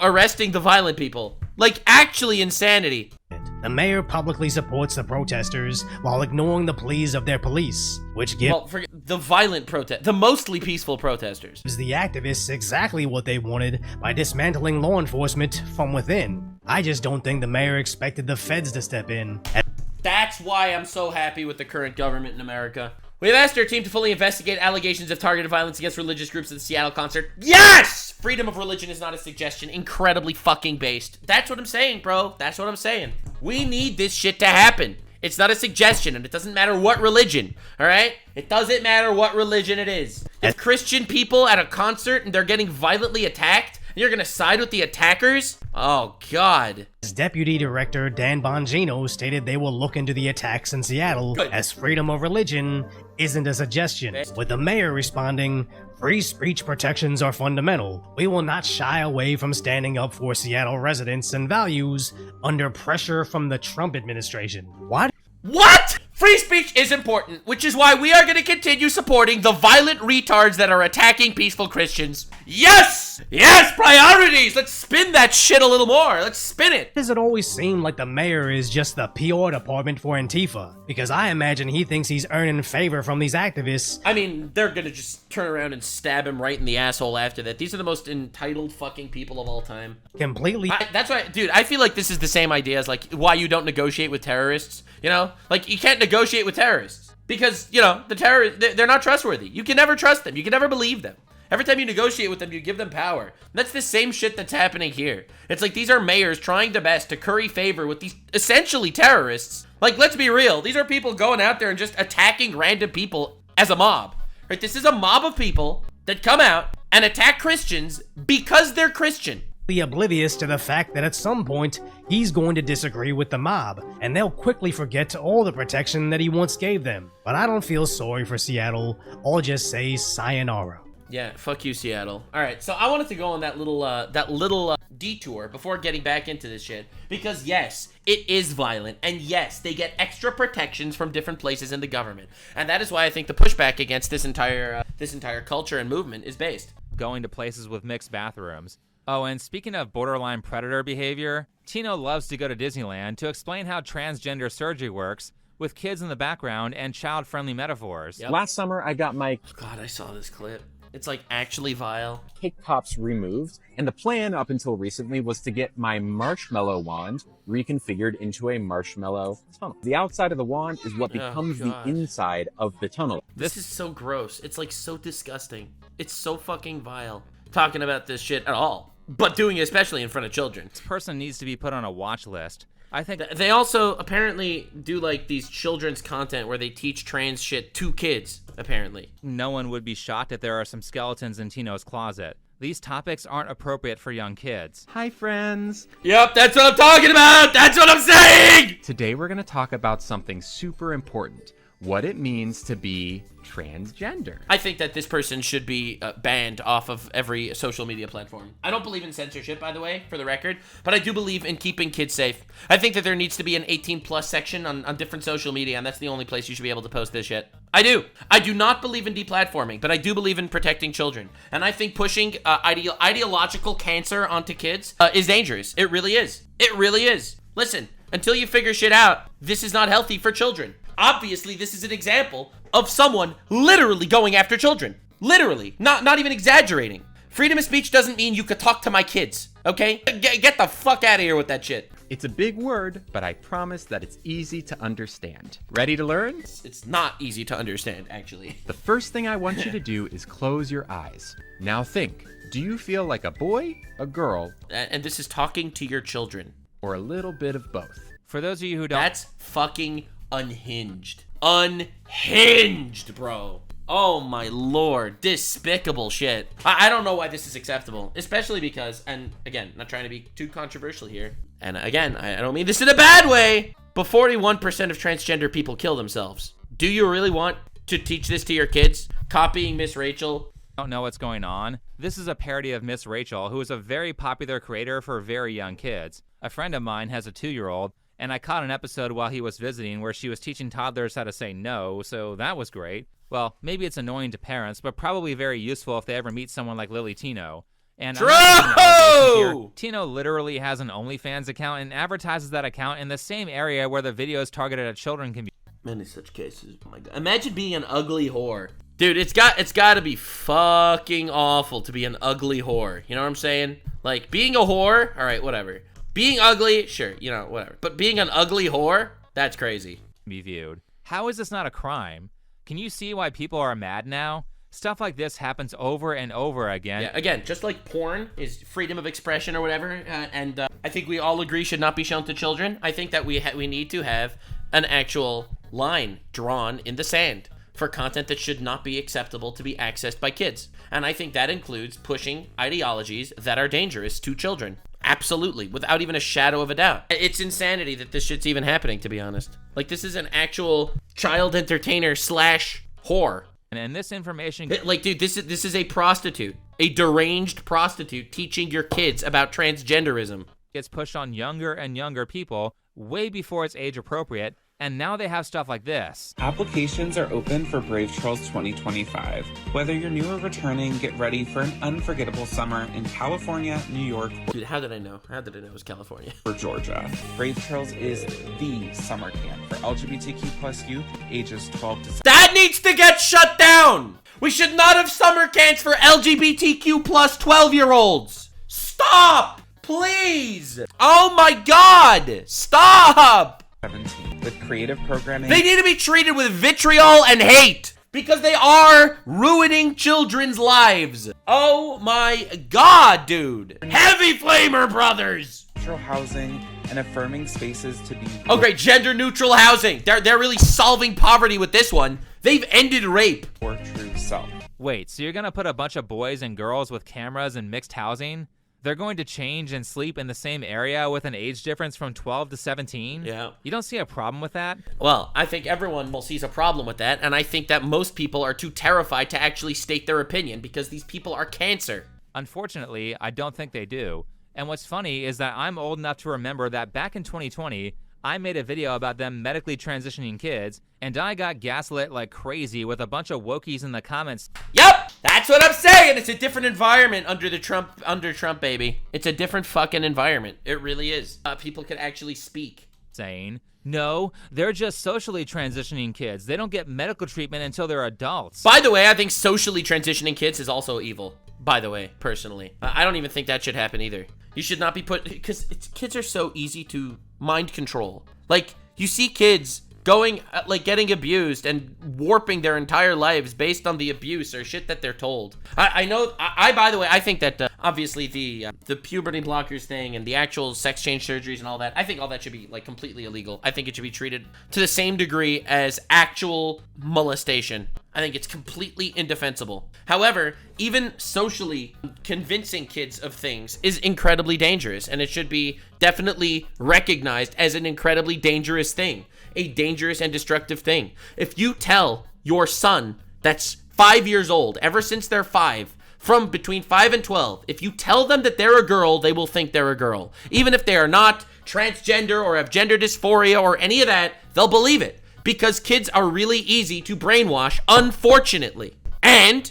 arresting the violent people. Like, actually insanity. The mayor publicly supports the protesters while ignoring the pleas of their police, which gives forget the violent the mostly peaceful protesters. The activists exactly what they wanted by dismantling law enforcement from within. I just don't think the mayor expected the feds to step in. That's why I'm so happy with the current government in America. We have asked our team to fully investigate allegations of targeted violence against religious groups at the Seattle concert. Yes! Freedom of religion is not a suggestion. Incredibly fucking based. That's what I'm saying, bro. That's what I'm saying. We need this shit to happen. It's not a suggestion, and it doesn't matter what religion, all right? It doesn't matter what religion it is. If Christian people at a concert and they're getting violently attacked, and you're gonna side with the attackers? Oh, God. As Deputy Director Dan Bongino stated they will look into the attacks in Seattle as freedom of religion isn't a suggestion, with the mayor responding, "Free speech protections are fundamental. We will not shy away from standing up for Seattle residents and values under pressure from the Trump administration." What? What? Free speech is important, which is why we are going to continue supporting the violent retards that are attacking peaceful Christians. Yes! Yes, priorities! Let's spin that shit a little more. Let's spin it. Does it always seem like the mayor is just the PR department for Antifa? Because I imagine he thinks he's earning favor from these activists. I mean, they're going to just turn around and stab him right in the asshole after that. These are the most entitled fucking people of all time. Completely. That's why, dude, I feel like this is the same idea as, like, why you don't negotiate with terrorists. You know? Like, you can't negotiate with terrorists. Because, you know, the terrorists, they're not trustworthy. You can never trust them. You can never believe them. Every time you negotiate with them, you give them power. And that's the same shit that's happening here. It's like these are mayors trying their best to curry favor with these essentially terrorists. Like, let's be real. These are people going out there and just attacking random people as a mob. Right? This is a mob of people that come out and attack Christians because they're Christian. Oblivious to the fact that at some point he's going to disagree with the mob, and they'll quickly forget all the protection that he once gave them. But I don't feel sorry for Seattle. I'll just say sayonara. Yeah, fuck you, Seattle. All right, so I wanted to go on that little detour before getting back into this shit because yes, it is violent, and yes, they get extra protections from different places in the government, and that is why I think the pushback against this entire culture and movement is based. Going to places with mixed bathrooms. Oh, and speaking of borderline predator behavior, Tino loves to go to Disneyland to explain how transgender surgery works with kids in the background and child-friendly metaphors. Yep. Last summer, I got my... God, I saw this clip. It's like actually vile. Cake pops removed, and the plan up until recently was to get my marshmallow wand reconfigured into a marshmallow tunnel. The outside of the wand is what becomes the inside of the tunnel. This is so gross. It's like so disgusting. It's so fucking vile. Talking about this shit at all. But doing it especially in front of children. This person needs to be put on a watch list. I think they also apparently do like these children's content where they teach trans shit to kids, apparently. No one would be shocked if there are some skeletons in Tino's closet. These topics aren't appropriate for young kids. Hi, friends. Yep, that's what I'm talking about. That's what I'm saying. Today we're going to talk about something super important. What it means to be transgender. I think that this person should be banned off of every social media platform. I don't believe in censorship, by the way, for the record, but I do believe in keeping kids safe. I think that there needs to be an 18+ section on different social media, and that's the only place you should be able to post this shit. I do. I do not believe in deplatforming, but I do believe in protecting children. And I think pushing ideological cancer onto kids is dangerous. It really is. It really is. Listen, until you figure shit out, this is not healthy for children. Obviously, this is an example of someone literally going after children. Literally. Not even exaggerating. Freedom of speech doesn't mean you could talk to my kids, okay? Get the fuck out of here with that shit. It's a big word, but I promise that it's easy to understand. Ready to learn? It's not easy to understand, actually. The first thing I want you to do is close your eyes. Now think, do you feel like a boy, a girl? And this is talking to your children. Or a little bit of both. For those of you who don't... That's fucking unhinged. Unhinged, bro. Oh my lord. Despicable shit. I don't know why this is acceptable. Especially because, and again, not trying to be too controversial here. And again, I don't mean this in a bad way, but 41% of transgender people kill themselves. Do you really want to teach this to your kids? Copying Miss Rachel? Don't know what's going on. This is a parody of Miss Rachel, who is a very popular creator for very young kids. A friend of mine has a 2-year-old, and I caught an episode while he was visiting where she was teaching toddlers how to say no, so that was great. Well, maybe it's annoying to parents, but probably very useful if they ever meet someone like Lily Tino. And Tino literally has an OnlyFans account and advertises that account in the same area where the videos targeted at children can be. Many such cases. Oh my god. Imagine being an ugly whore. Dude, it's got to be fucking awful to be an ugly whore. You know what I'm saying? Like, being a whore, all right, whatever. Being ugly, sure, you know, whatever. But being an ugly whore, that's crazy. Be viewed. How is this not a crime? Can you see why people are mad now? Stuff like this happens over and over again. Yeah, again, just like porn is freedom of expression or whatever, and I think we all agree should not be shown to children. I think that we need to have an actual line drawn in the sand for content that should not be acceptable to be accessed by kids. And I think that includes pushing ideologies that are dangerous to children. Absolutely, without even a shadow of a doubt. It's insanity that this shit's even happening, to be honest. Like, this is an actual child entertainer / whore. And this information... Like, dude, this is a prostitute. A deranged prostitute teaching your kids about transgenderism. Gets pushed on younger and younger people way before it's age appropriate, and now they have stuff like this. Applications are open for Brave Trolls 2025. Whether you're new or returning, get ready for an unforgettable summer in California, New York. Dude, how did I know? How did I know it was California? Or Georgia. Brave Trolls is the summer camp for LGBTQ plus youth ages 12 to 17. That needs to get shut down! We should not have summer camps for LGBTQ plus 12-year-olds! Stop! Please! Oh my god! Stop! 17 with creative programming. They need to be treated with vitriol and hate because they are ruining children's lives. Oh my god, dude. Heavy Flamer Brothers. Neutral housing and affirming spaces to be. Oh great, gender neutral housing. They're really solving poverty with this one. They've ended rape. Or true self. Wait, so you're gonna put a bunch of boys and girls with cameras in mixed housing? They're going to change and sleep in the same area with an age difference from 12 to 17? Yeah. You don't see a problem with that? Well, I think everyone sees a problem with that, and I think that most people are too terrified to actually state their opinion because these people are cancer. Unfortunately, I don't think they do. And what's funny is that I'm old enough to remember that back in 2020, I made a video about them medically transitioning kids, and I got gaslit like crazy with a bunch of wokies in the comments. Yep, that's what I'm saying. It's a different environment under Trump, baby. It's a different fucking environment. It really is. People can actually speak. Saying, no, they're just socially transitioning kids. They don't get medical treatment until they're adults. By the way, I think socially transitioning kids is also evil. By the way, personally. I don't even think that should happen either. You should not be put, because kids are so easy to mind control. Like, you see kids going, like, getting abused and warping their entire lives based on the abuse or shit that they're told. I know, by the way, I think that, obviously, the puberty blockers thing and the actual sex change surgeries and all that, I think all that should be, like, completely illegal. I think it should be treated to the same degree as actual molestation. I think it's completely indefensible. However, even socially convincing kids of things is incredibly dangerous, and it should be definitely recognized as an incredibly dangerous thing, a dangerous and destructive thing. If you tell your son that's 5 years old, ever since they're 5, from between 5 and 12, if you tell them that they're a girl, they will think they're a girl. Even if they are not transgender or have gender dysphoria or any of that, they'll believe it. Because kids are really easy to brainwash, unfortunately. And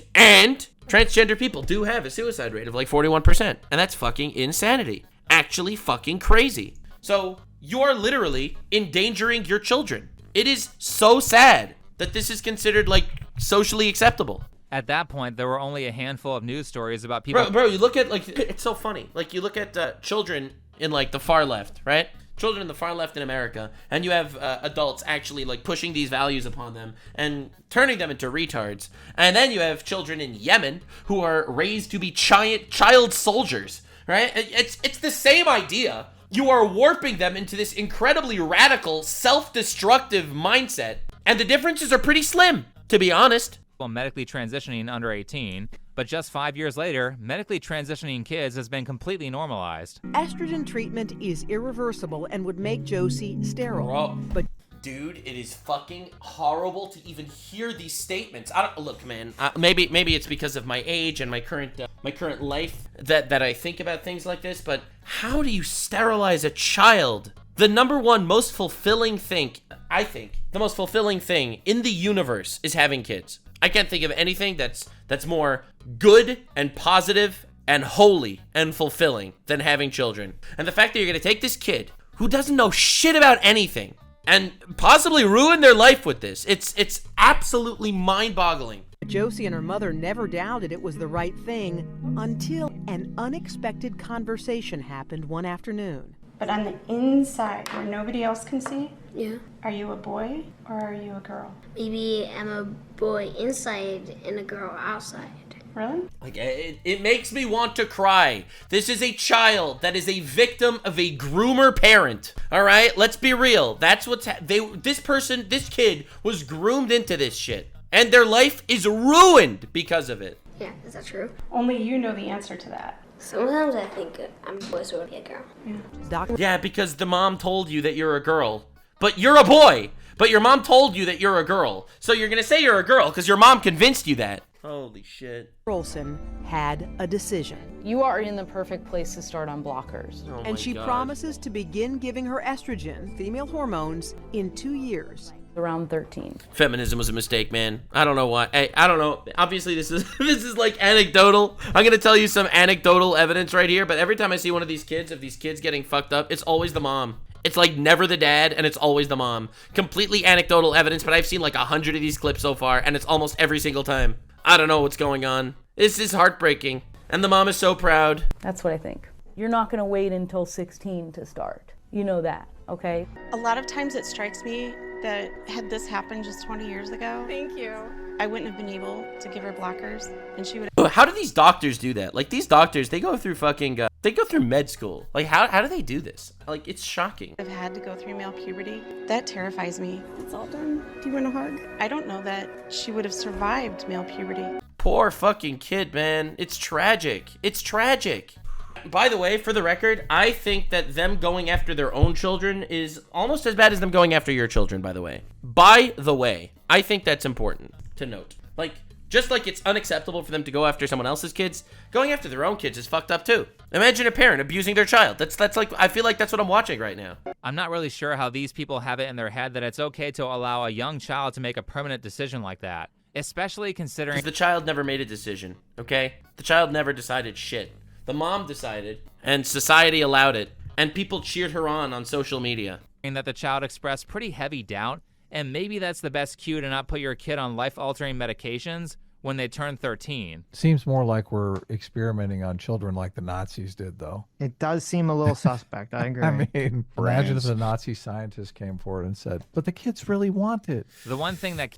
transgender people do have a suicide rate of like 41%. And that's fucking insanity. Actually fucking crazy. So you're literally endangering your children. It is so sad that this is considered like socially acceptable. At that point, there were only a handful of news stories about people. Bro, you look at, like, it's so funny. Like, you look at children in, like, the far left, right? Children in the far left in America, and you have adults actually, like, pushing these values upon them and turning them into retards. And then you have children in Yemen who are raised to be child soldiers, right? It's the same idea. You are warping them into this incredibly radical, self-destructive mindset, and the differences are pretty slim, to be honest. Medically transitioning under 18, but just 5 years later, medically transitioning kids has been completely normalized. Estrogen treatment is irreversible and would make Josie sterile. Bro, but dude, it is fucking horrible to even hear these statements. Look, man. Maybe it's because of my age and my current life that I think about things like this. But how do you sterilize a child? The number one most fulfilling thing, I think, the most fulfilling thing in the universe is having kids. I can't think of anything that's more good and positive and holy and fulfilling than having children. And the fact that you're gonna take this kid who doesn't know shit about anything and possibly ruin their life with this, it's absolutely mind-boggling. Josie and her mother never doubted it was the right thing until an unexpected conversation happened one afternoon. But on the inside, where nobody else can see, Yeah. Are you a boy or are you a girl? Maybe I'm a boy inside and a girl outside. Really? Like, it makes me want to cry. This is a child that is a victim of a groomer parent. All right, let's be real. That's what's this kid was groomed into this shit, and their life is ruined because of it. Yeah, is that true? Only you know the answer to that. Sometimes I think I'm a boy, so I'll be a girl. Yeah. Yeah, because the mom told you that you're a girl, but you're a boy. But your mom told you that you're a girl, so you're gonna say you're a girl because your mom convinced you that. Holy shit. Olsen had a decision. You are in the perfect place to start on blockers. Oh And she promises to begin giving her estrogen, female hormones, in 2 years. Around 13. Feminism was a mistake, man. I don't know why. I don't know. Obviously, this is like anecdotal. I'm gonna tell you some anecdotal evidence right here, but every time I see one of these kids, getting fucked up, it's always the mom. It's like never the dad, and it's always the mom. Completely anecdotal evidence, but I've seen like 100 of these clips so far, and it's almost every single time. I don't know what's going on. This is heartbreaking. And the mom is so proud. That's what I think. You're not going to wait until 16 to start. You know that, okay? A lot of times it strikes me that had this happened just 20 years ago, thank you, I wouldn't have been able to give her blockers, and she would. How do these doctors do that? Like, these doctors, they go through fucking, they go through med school. Like, how do they do this? Like, it's shocking. I've had to go through male puberty. That terrifies me. It's all done. Do you want a hug? I don't know that she would have survived male puberty. Poor fucking kid, man. It's tragic. It's tragic. By the way, for the record, I think that them going after their own children is almost as bad as them going after your children, by the way. By the way, I think that's important to note. Like, just like it's unacceptable for them to go after someone else's kids, going after their own kids is fucked up too. Imagine a parent abusing their child. That's like, I feel like that's what I'm watching right now. I'm not really sure how these people have it in their head that it's okay to allow a young child to make a permanent decision like that, especially considering the child never made a decision, okay? The child never decided shit. The mom decided, and society allowed it, and people cheered her on social media. That the child expressed pretty heavy doubt, and maybe that's the best cue to not put your kid on life-altering medications when they turn 13. Seems more like we're experimenting on children like the Nazis did, though. It does seem a little suspect, I agree. I mean, imagine if the Nazi scientist came forward and said, but the kids really want it. The one thing that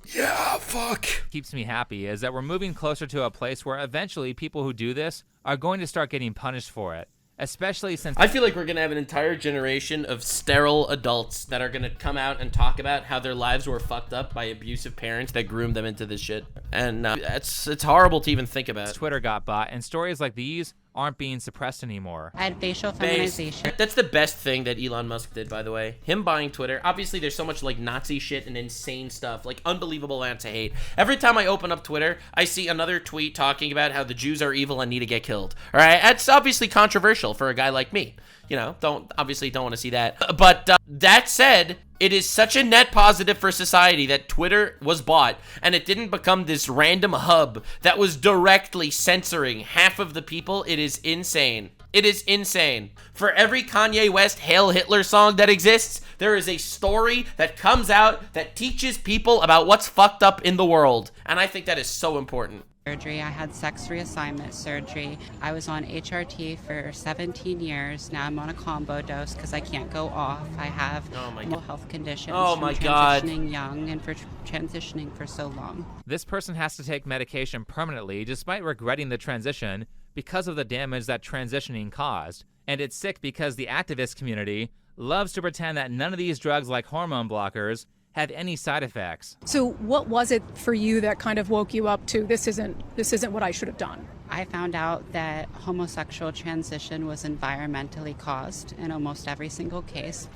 keeps me happy is that we're moving closer to a place where eventually people who do this are going to start getting punished for it. Especially since I feel like we're going to have an entire generation of sterile adults that are going to come out and talk about how their lives were fucked up by abusive parents that groomed them into this shit. And it's horrible to even think about. Twitter got bought, and stories like these aren't being suppressed anymore. I had facial feminization. That's the best thing that Elon Musk did, by the way. Him buying Twitter. Obviously, there's so much like Nazi shit and insane stuff, like unbelievable amounts of hate. Every time I open up Twitter, I see another tweet talking about how the Jews are evil and need to get killed. All right, that's obviously controversial for a guy like me. You know, don't want to see that. But that said, it is such a net positive for society that Twitter was bought and it didn't become this random hub that was directly censoring half of the people. It is insane. It is insane. For every Kanye West Hail Hitler song that exists, there is a story that comes out that teaches people about what's fucked up in the world. And I think that is so important. Surgery. I had sex reassignment surgery. I was on HRT for 17 years. Now I'm on a combo dose because I can't go off. I have mental health conditions from transitioning young and for transitioning for so long. This person has to take medication permanently despite regretting the transition because of the damage that transitioning caused. And it's sick because the activist community loves to pretend that none of these drugs like hormone blockers have any side effects. So what was it for you that kind of woke you up to this isn't what I should have done? I found out that homosexual transition was environmentally caused in almost every single case.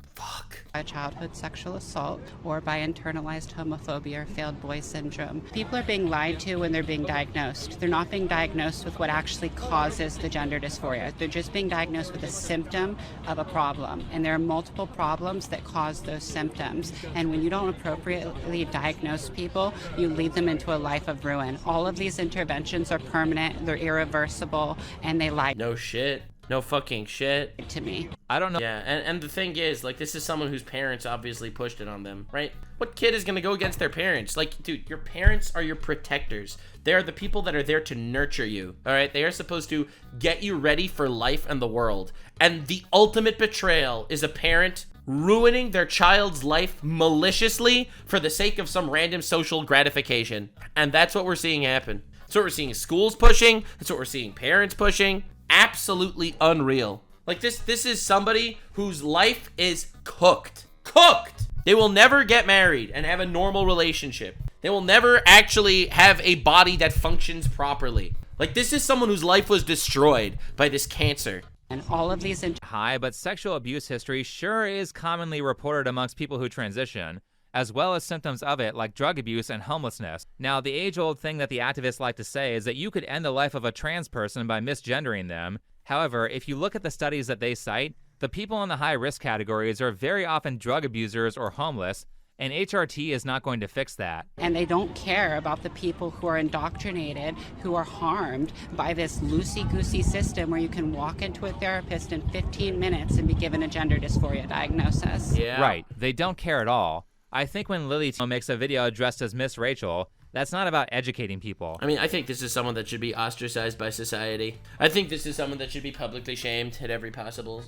By childhood sexual assault or by internalized homophobia or failed boy syndrome. People are being lied to when they're being diagnosed. They're not being diagnosed with what actually causes the gender dysphoria. They're just being diagnosed with a symptom of a problem. And there are multiple problems that cause those symptoms. And when you don't appropriately diagnose people, you lead them into a life of ruin. All of these interventions are permanent, they're irreversible, and they lie. No shit. No fucking shit. To me. I don't know. Yeah, and the thing is, like, this is someone whose parents obviously pushed it on them, right? What kid is gonna go against their parents? Like, dude, your parents are your protectors. They're the people that are there to nurture you, all right? They are supposed to get you ready for life and the world. And the ultimate betrayal is a parent ruining their child's life maliciously for the sake of some random social gratification. And that's what we're seeing happen. That's what we're seeing schools pushing. That's what we're seeing parents pushing. Absolutely unreal. Like this is somebody whose life is cooked. Cooked! They will never get married and have a normal relationship. They will never actually have a body that functions properly. Like, this is someone whose life was destroyed by this cancer. And all of these high, but sexual abuse history sure is commonly reported amongst people who transition, as well as symptoms of it like drug abuse and homelessness. Now, the age-old thing that the activists like to say is that you could end the life of a trans person by misgendering them. However, if you look at the studies that they cite, the people in the high-risk categories are very often drug abusers or homeless, and HRT is not going to fix that. And they don't care about the people who are indoctrinated, who are harmed by this loosey-goosey system where you can walk into a therapist in 15 minutes and be given a gender dysphoria diagnosis. Yeah. Right. They don't care at all. I think when Lily Tino makes a video dressed as Miss Rachel, that's not about educating people. I mean, I think this is someone that should be ostracized by society. I think this is someone that should be publicly shamed in every possible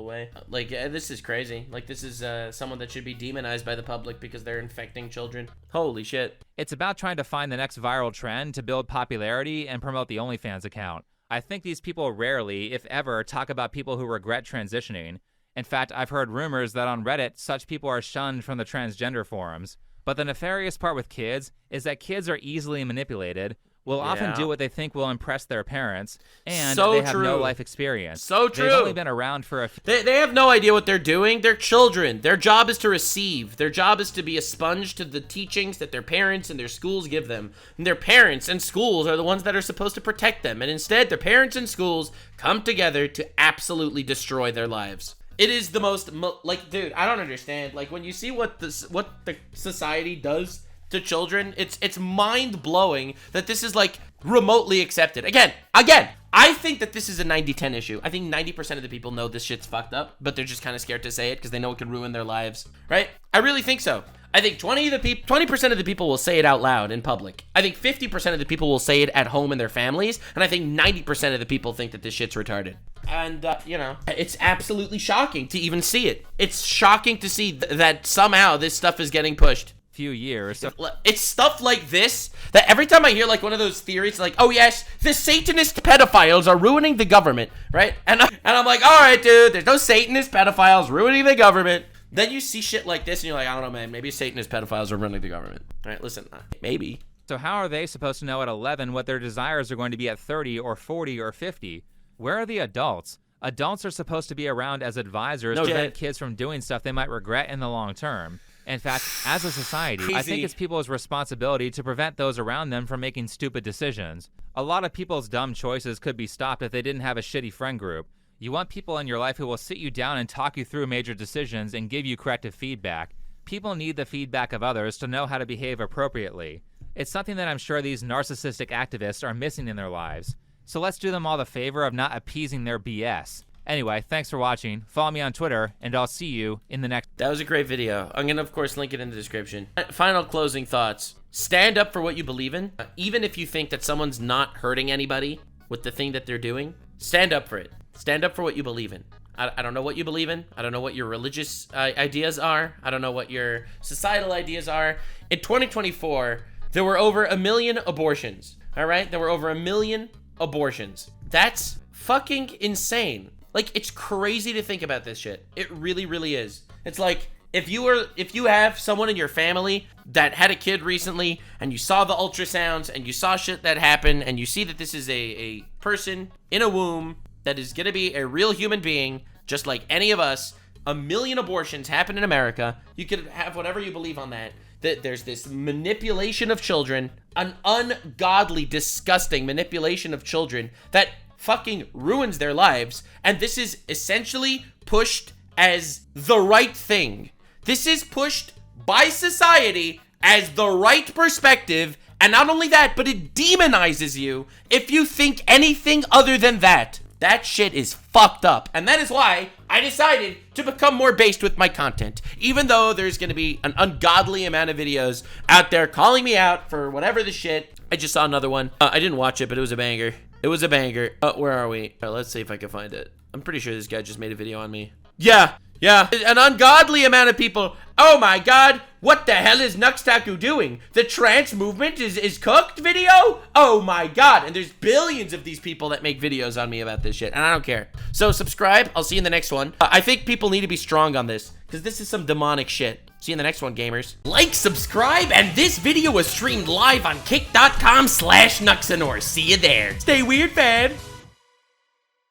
way. Like, this is crazy. Like, this is someone that should be demonized by the public because they're infecting children. Holy shit. It's about trying to find the next viral trend to build popularity and promote the OnlyFans account. I think these people rarely, if ever, talk about people who regret transitioning. In fact, I've heard rumors that on Reddit, such people are shunned from the transgender forums. But the nefarious part with kids is that kids are easily manipulated, will often do what they think will impress their parents, and they have no life experience. So true. They've only been around for a few... They have no idea what they're doing. They're children. Their job is to receive. Their job is to be a sponge to the teachings that their parents and their schools give them. And their parents and schools are the ones that are supposed to protect them. And instead, their parents and schools come together to absolutely destroy their lives. It is the most, like, dude, I don't understand. Like, when you see what the society does to children, it's mind-blowing that this is, like, remotely accepted. Again, I think that this is a 90-10 issue. I think 90% of the people know this shit's fucked up, but they're just kind of scared to say it because they know it can ruin their lives, right? I really think so. I think 20% of the people will say it out loud in public. I think 50% of the people will say it at home in their families, and I think 90% of the people think that this shit's retarded. And, you know, it's absolutely shocking to even see it. It's shocking to see that somehow this stuff is getting pushed. Few years. It's stuff like this that every time I hear like one of those theories, like, oh yes, the Satanist pedophiles are ruining the government, right? And I'm like, all right, dude, there's no Satanist pedophiles ruining the government. Then you see shit like this and you're like, I don't know, man, maybe Satanist pedophiles are running the government. All right, listen, maybe. So how are they supposed to know at 11 what their desires are going to be at 30 or 40 or 50? Where are the adults? Adults are supposed to be around as advisors to prevent kids from doing stuff they might regret in the long term. In fact, as a society, I think it's people's responsibility to prevent those around them from making stupid decisions. A lot of people's dumb choices could be stopped if they didn't have a shitty friend group. You want people in your life who will sit you down and talk you through major decisions and give you corrective feedback. People need the feedback of others to know how to behave appropriately. It's something that I'm sure these narcissistic activists are missing in their lives. So let's do them all the favor of not appeasing their BS. Anyway, thanks for watching. Follow me on Twitter, and I'll see you in the next... That was a great video. I'm going to, of course, link it in the description. Final closing thoughts. Stand up for what you believe in. Even if you think that someone's not hurting anybody with the thing that they're doing, stand up for it. Stand up for what you believe in. I don't know what you believe in. I don't know what your religious ideas are. I don't know what your societal ideas are. In 2024, there were over 1 million abortions. All right? There were over 1 million abortions. That's fucking insane. Like, it's crazy to think about this shit. It really, really is. It's like, if you have someone in your family that had a kid recently, and you saw the ultrasounds, and you saw shit that happened, and you see that this is a person in a womb that is gonna be a real human being, just like any of us, 1 million abortions happen in America. You could have whatever you believe on that. That there's this manipulation of children, an ungodly, disgusting manipulation of children that fucking ruins their lives, and this is essentially pushed as the right thing. This is pushed by society as the right perspective, and not only that, but it demonizes you if you think anything other than that. That shit is fucked up, and that is why I decided to become more based with my content, even though there's gonna be an ungodly amount of videos out there calling me out for whatever the shit. I just saw another one. I didn't watch it, but it was a banger. It was a banger. Where are we? All right, let's see if I can find it. I'm pretty sure this guy just made a video on me. Yeah, Yeah, an ungodly amount of people. Oh my god, what the hell is Taku doing? The trans movement is cooked video? Oh my god, and there's billions of these people that make videos on me about this shit, and I don't care. So subscribe, I'll see you in the next one. I think people need to be strong on this, because this is some demonic shit. See you in the next one, gamers. Like, subscribe, and this video was streamed live on kick.com/Nuxanor. See you there. Stay weird, fam.